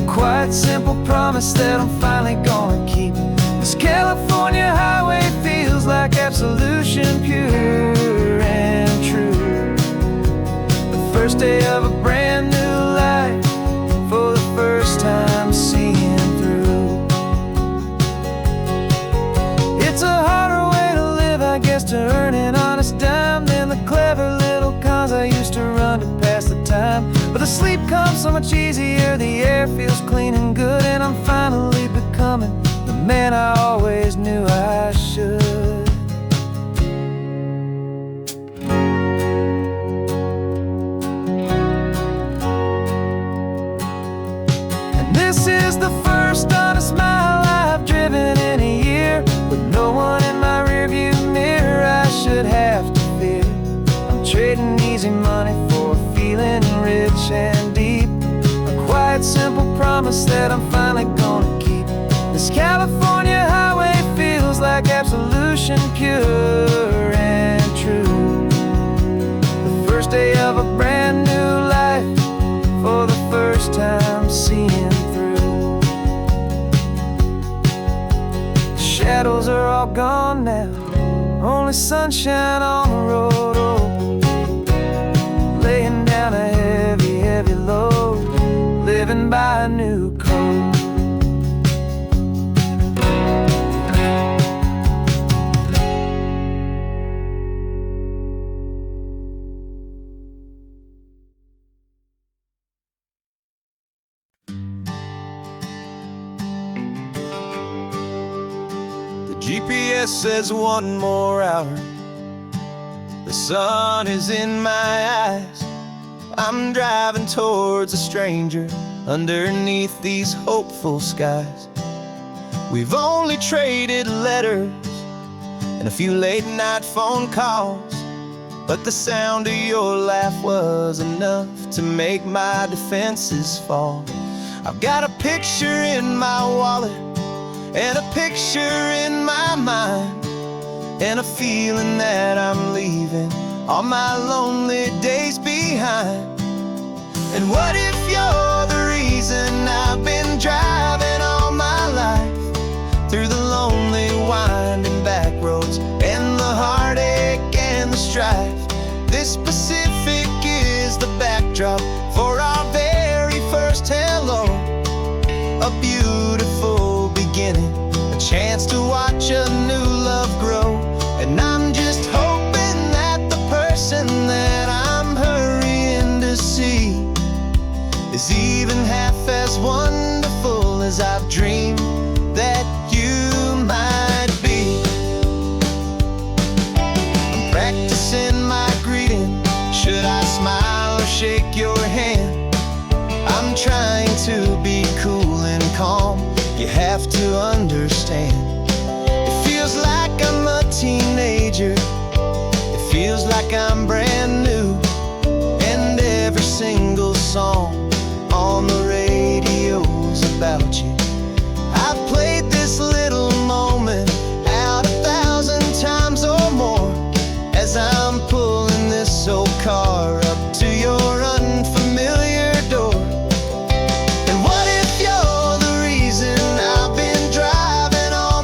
A quiet, simple promise that I'm finally gonna keep. This California highway feels like absolution, pure and true. The first day of a brand new life, for the first time seeing through. It's a harder way to live, I guess, to earn an honest dime than the clever little cons I used to run to pass the time. But the sleep comes so much easier, the air feels clean and good, and I'm finally becoming the man I always knew I should. And this is the first honest mile I've driven in a year, with no one in my rearview mirror I should have to fear. I'm trading easy money for a feeling rich and deep. A quiet, simple promise that I'm finally gonna keep. This California highway feels like absolution, pure and true. The first day of a brand new life, for the first time seeing through. The shadows are all gone now, only sunshine on the road. Oh, laying down a heavy, heavy load, living by a new code. GPS says one more hour. The sun is in my eyes. I'm driving towards a stranger underneath these hopeful skies. We've only traded letters and a few late night phone calls, but the sound of your laugh was enough to make my defenses fall. I've got a picture in my wallet and a picture in my mind, and a feeling that I'm leaving all my lonely days behind. And what if you're the reason I've been driving all my life, through the lonely winding back roads and the heartache and the strife? This Pacific is the backdrop for our very first hello, a beautiful beginning, a chance to watch a new love grow. And I'm just hoping that the person that I'm hurrying to see is even half as wonderful as I've dreamed that you might be. I'm practicing my greeting, should I smile or shake your hand? I'm trying to be cool and calm, you have to understand. It feels like I'm a teenager, it feels like I'm brand new, and every single song on the radio's about you. I've played this little moment out 1,000 times or more, as I'm pulling this old car up to your unfamiliar door. And what if you're the reason I've been driving all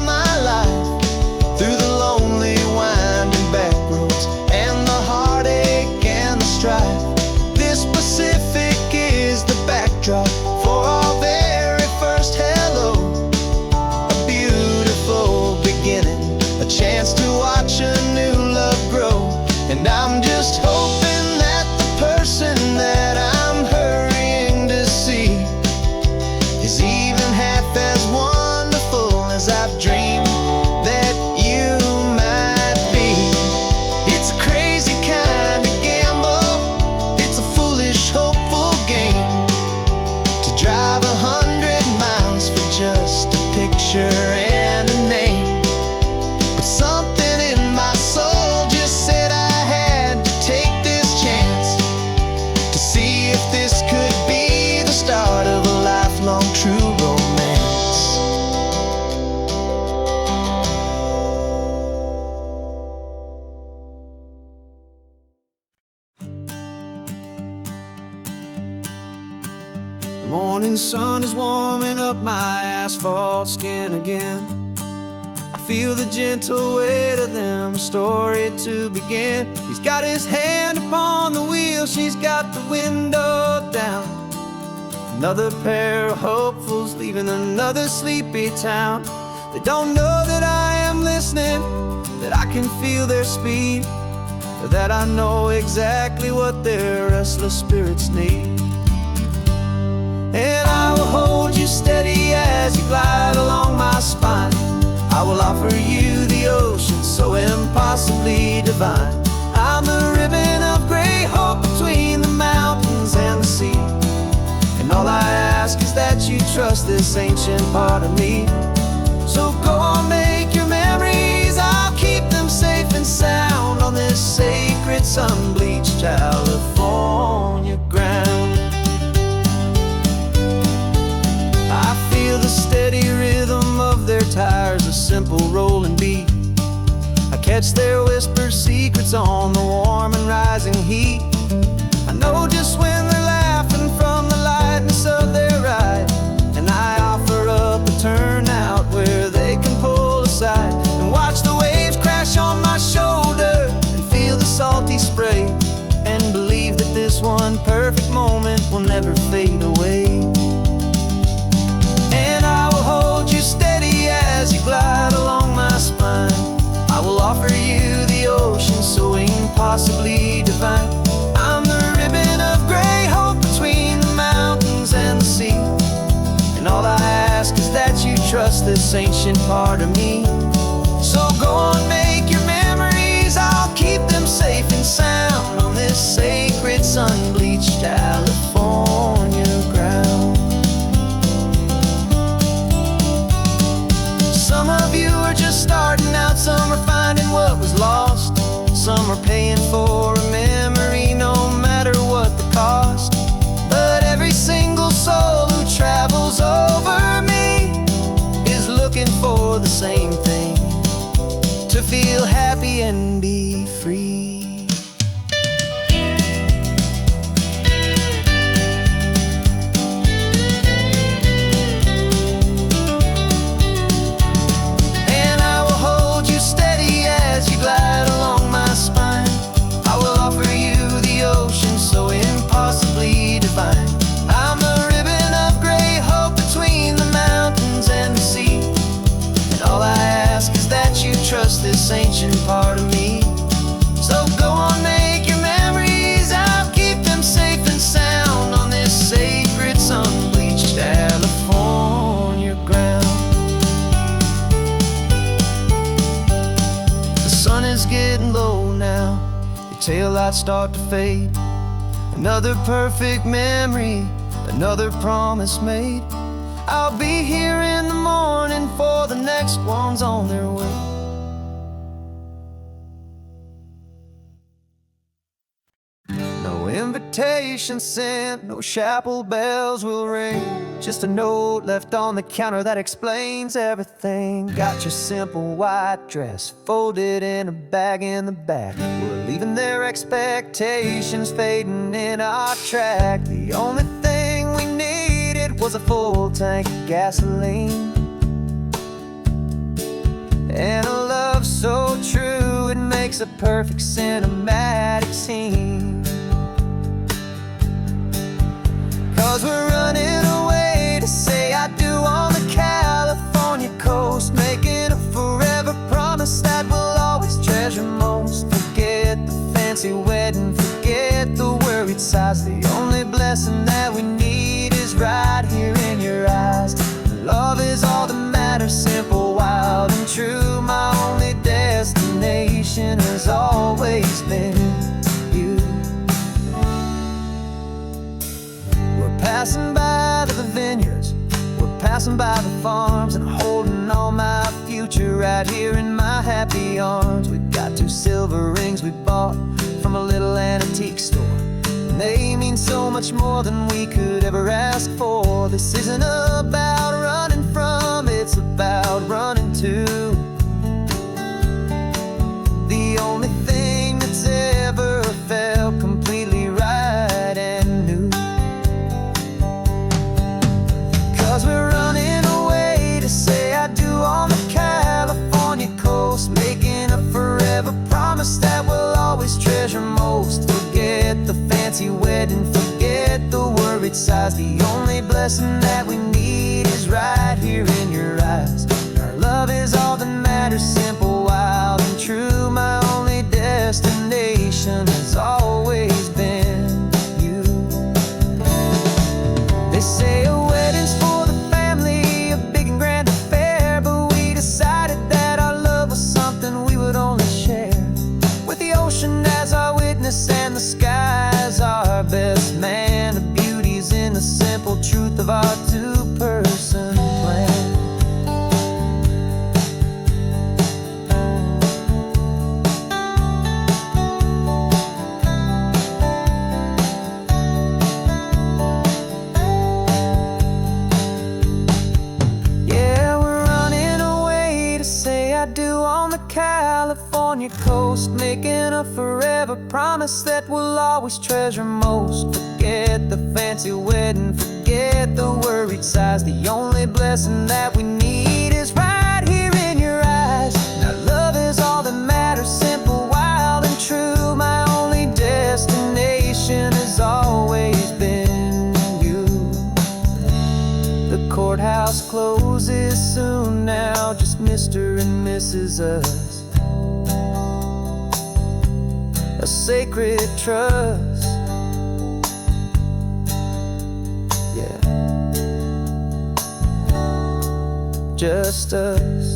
Morning sun is warming up my asphalt skin again. I feel the gentle weight of them, a story to begin. He's got his hand upon the wheel, she's got the window down. Another pair of hopefuls leaving another sleepy town. They don't know that I am listening, that I can feel their speed, or that I know exactly what their restless spirits need. And I will hold you steady as you glide along my spine. I will offer you the ocean so impossibly divine. I'm the ribbon of gray hope between the mountains and the sea. And all I ask is that you trust this ancient part of me. So go on, make your memories, I'll keep them safe and sound on this sacred sun-bleached California ground. I feel the steady rhythm of their tires, a simple rolling beat. I catch their whispered secrets on the warm and rising heat. I know just when they're laughing from the lightness of their ride, and I offer up a turnout where they can pull aside and watch the waves crash on my shoulder and feel the salty spray, and believe that this one perfect moment will never fade away. And I will hold you steady as you glide along my spine. I will offer you the ocean so impossibly divine. I'm the ribbon of gray hope between the mountains and the sea. And all I ask is that you trust this ancient part of me. So go on, make your memories, I'll keep them safe and sound on this sacred sun-bleached California ground. Some of you are just starting out, some are finding what was lost, some are paying for a memory no matter what the cost. But every single soul who travels over me is looking for the same thing, to feel happy and be free. And I will hold you steady as you glide along my spine. I will offer you the ocean so impossibly divine. I'm the ribbon of gray hope between the mountains and the sea. And all I ask is that you trust this ancient part of me. So go on, make your memories, I'll keep them safe and sound on this sacred sun-bleached California ground. The sun is getting low now, your taillights start to fade. Another perfect memory, another promise made. I'll be here in the morning for the next ones on their way. No invitation sent, no chapel bells will ring. Just a note left on the counter that explains everything. Got your simple white dress folded in a bag in the back. We're leaving their expectations fading in our track. The only thing we needed was a full tank of gasoline, and a love so true it makes a perfect cinematic scene. 'Cause we're running away to say I do on the California coast, making a forever promise that we'll always treasure most. Forget the fancy wedding, forget the worried sighs. The only blessing that we need is right here in your eyes. Love is all that matters, simple, wild and true. My only destination has always been you. We're passing by the vineyards, we're passing by the farms, and holding on my future right here in my happy arms. We've got 2 silver rings we bought from a little antique store, and they mean so much more than we could ever ask for. This isn't about running from, it's about running to. The only thing that's ever felt completely right and new. fancy wedding, forget the worried sighs. The only blessing that we need is right here in your eyes. Our love is all that matters, simple, wild, and true. My only destination has always been you. They say a wedding's for the family, a big and grand affair, but we decided that our love was something we would only share with the ocean as our witness and the sky as our best man. The beauty's in the simple truth of our two-person plan. Yeah, we're running away to say I do on the California coast, making a forever promise that we'll always treasure most. Forget the fancy wedding, forget the worried sighs. The only blessing that we need is right here in your eyes. Now love is all that matters, simple, wild, and true. My only destination has always been you. The courthouse closes soon now, just Mr. and Mrs. Us, a sacred trust. Yeah, just us.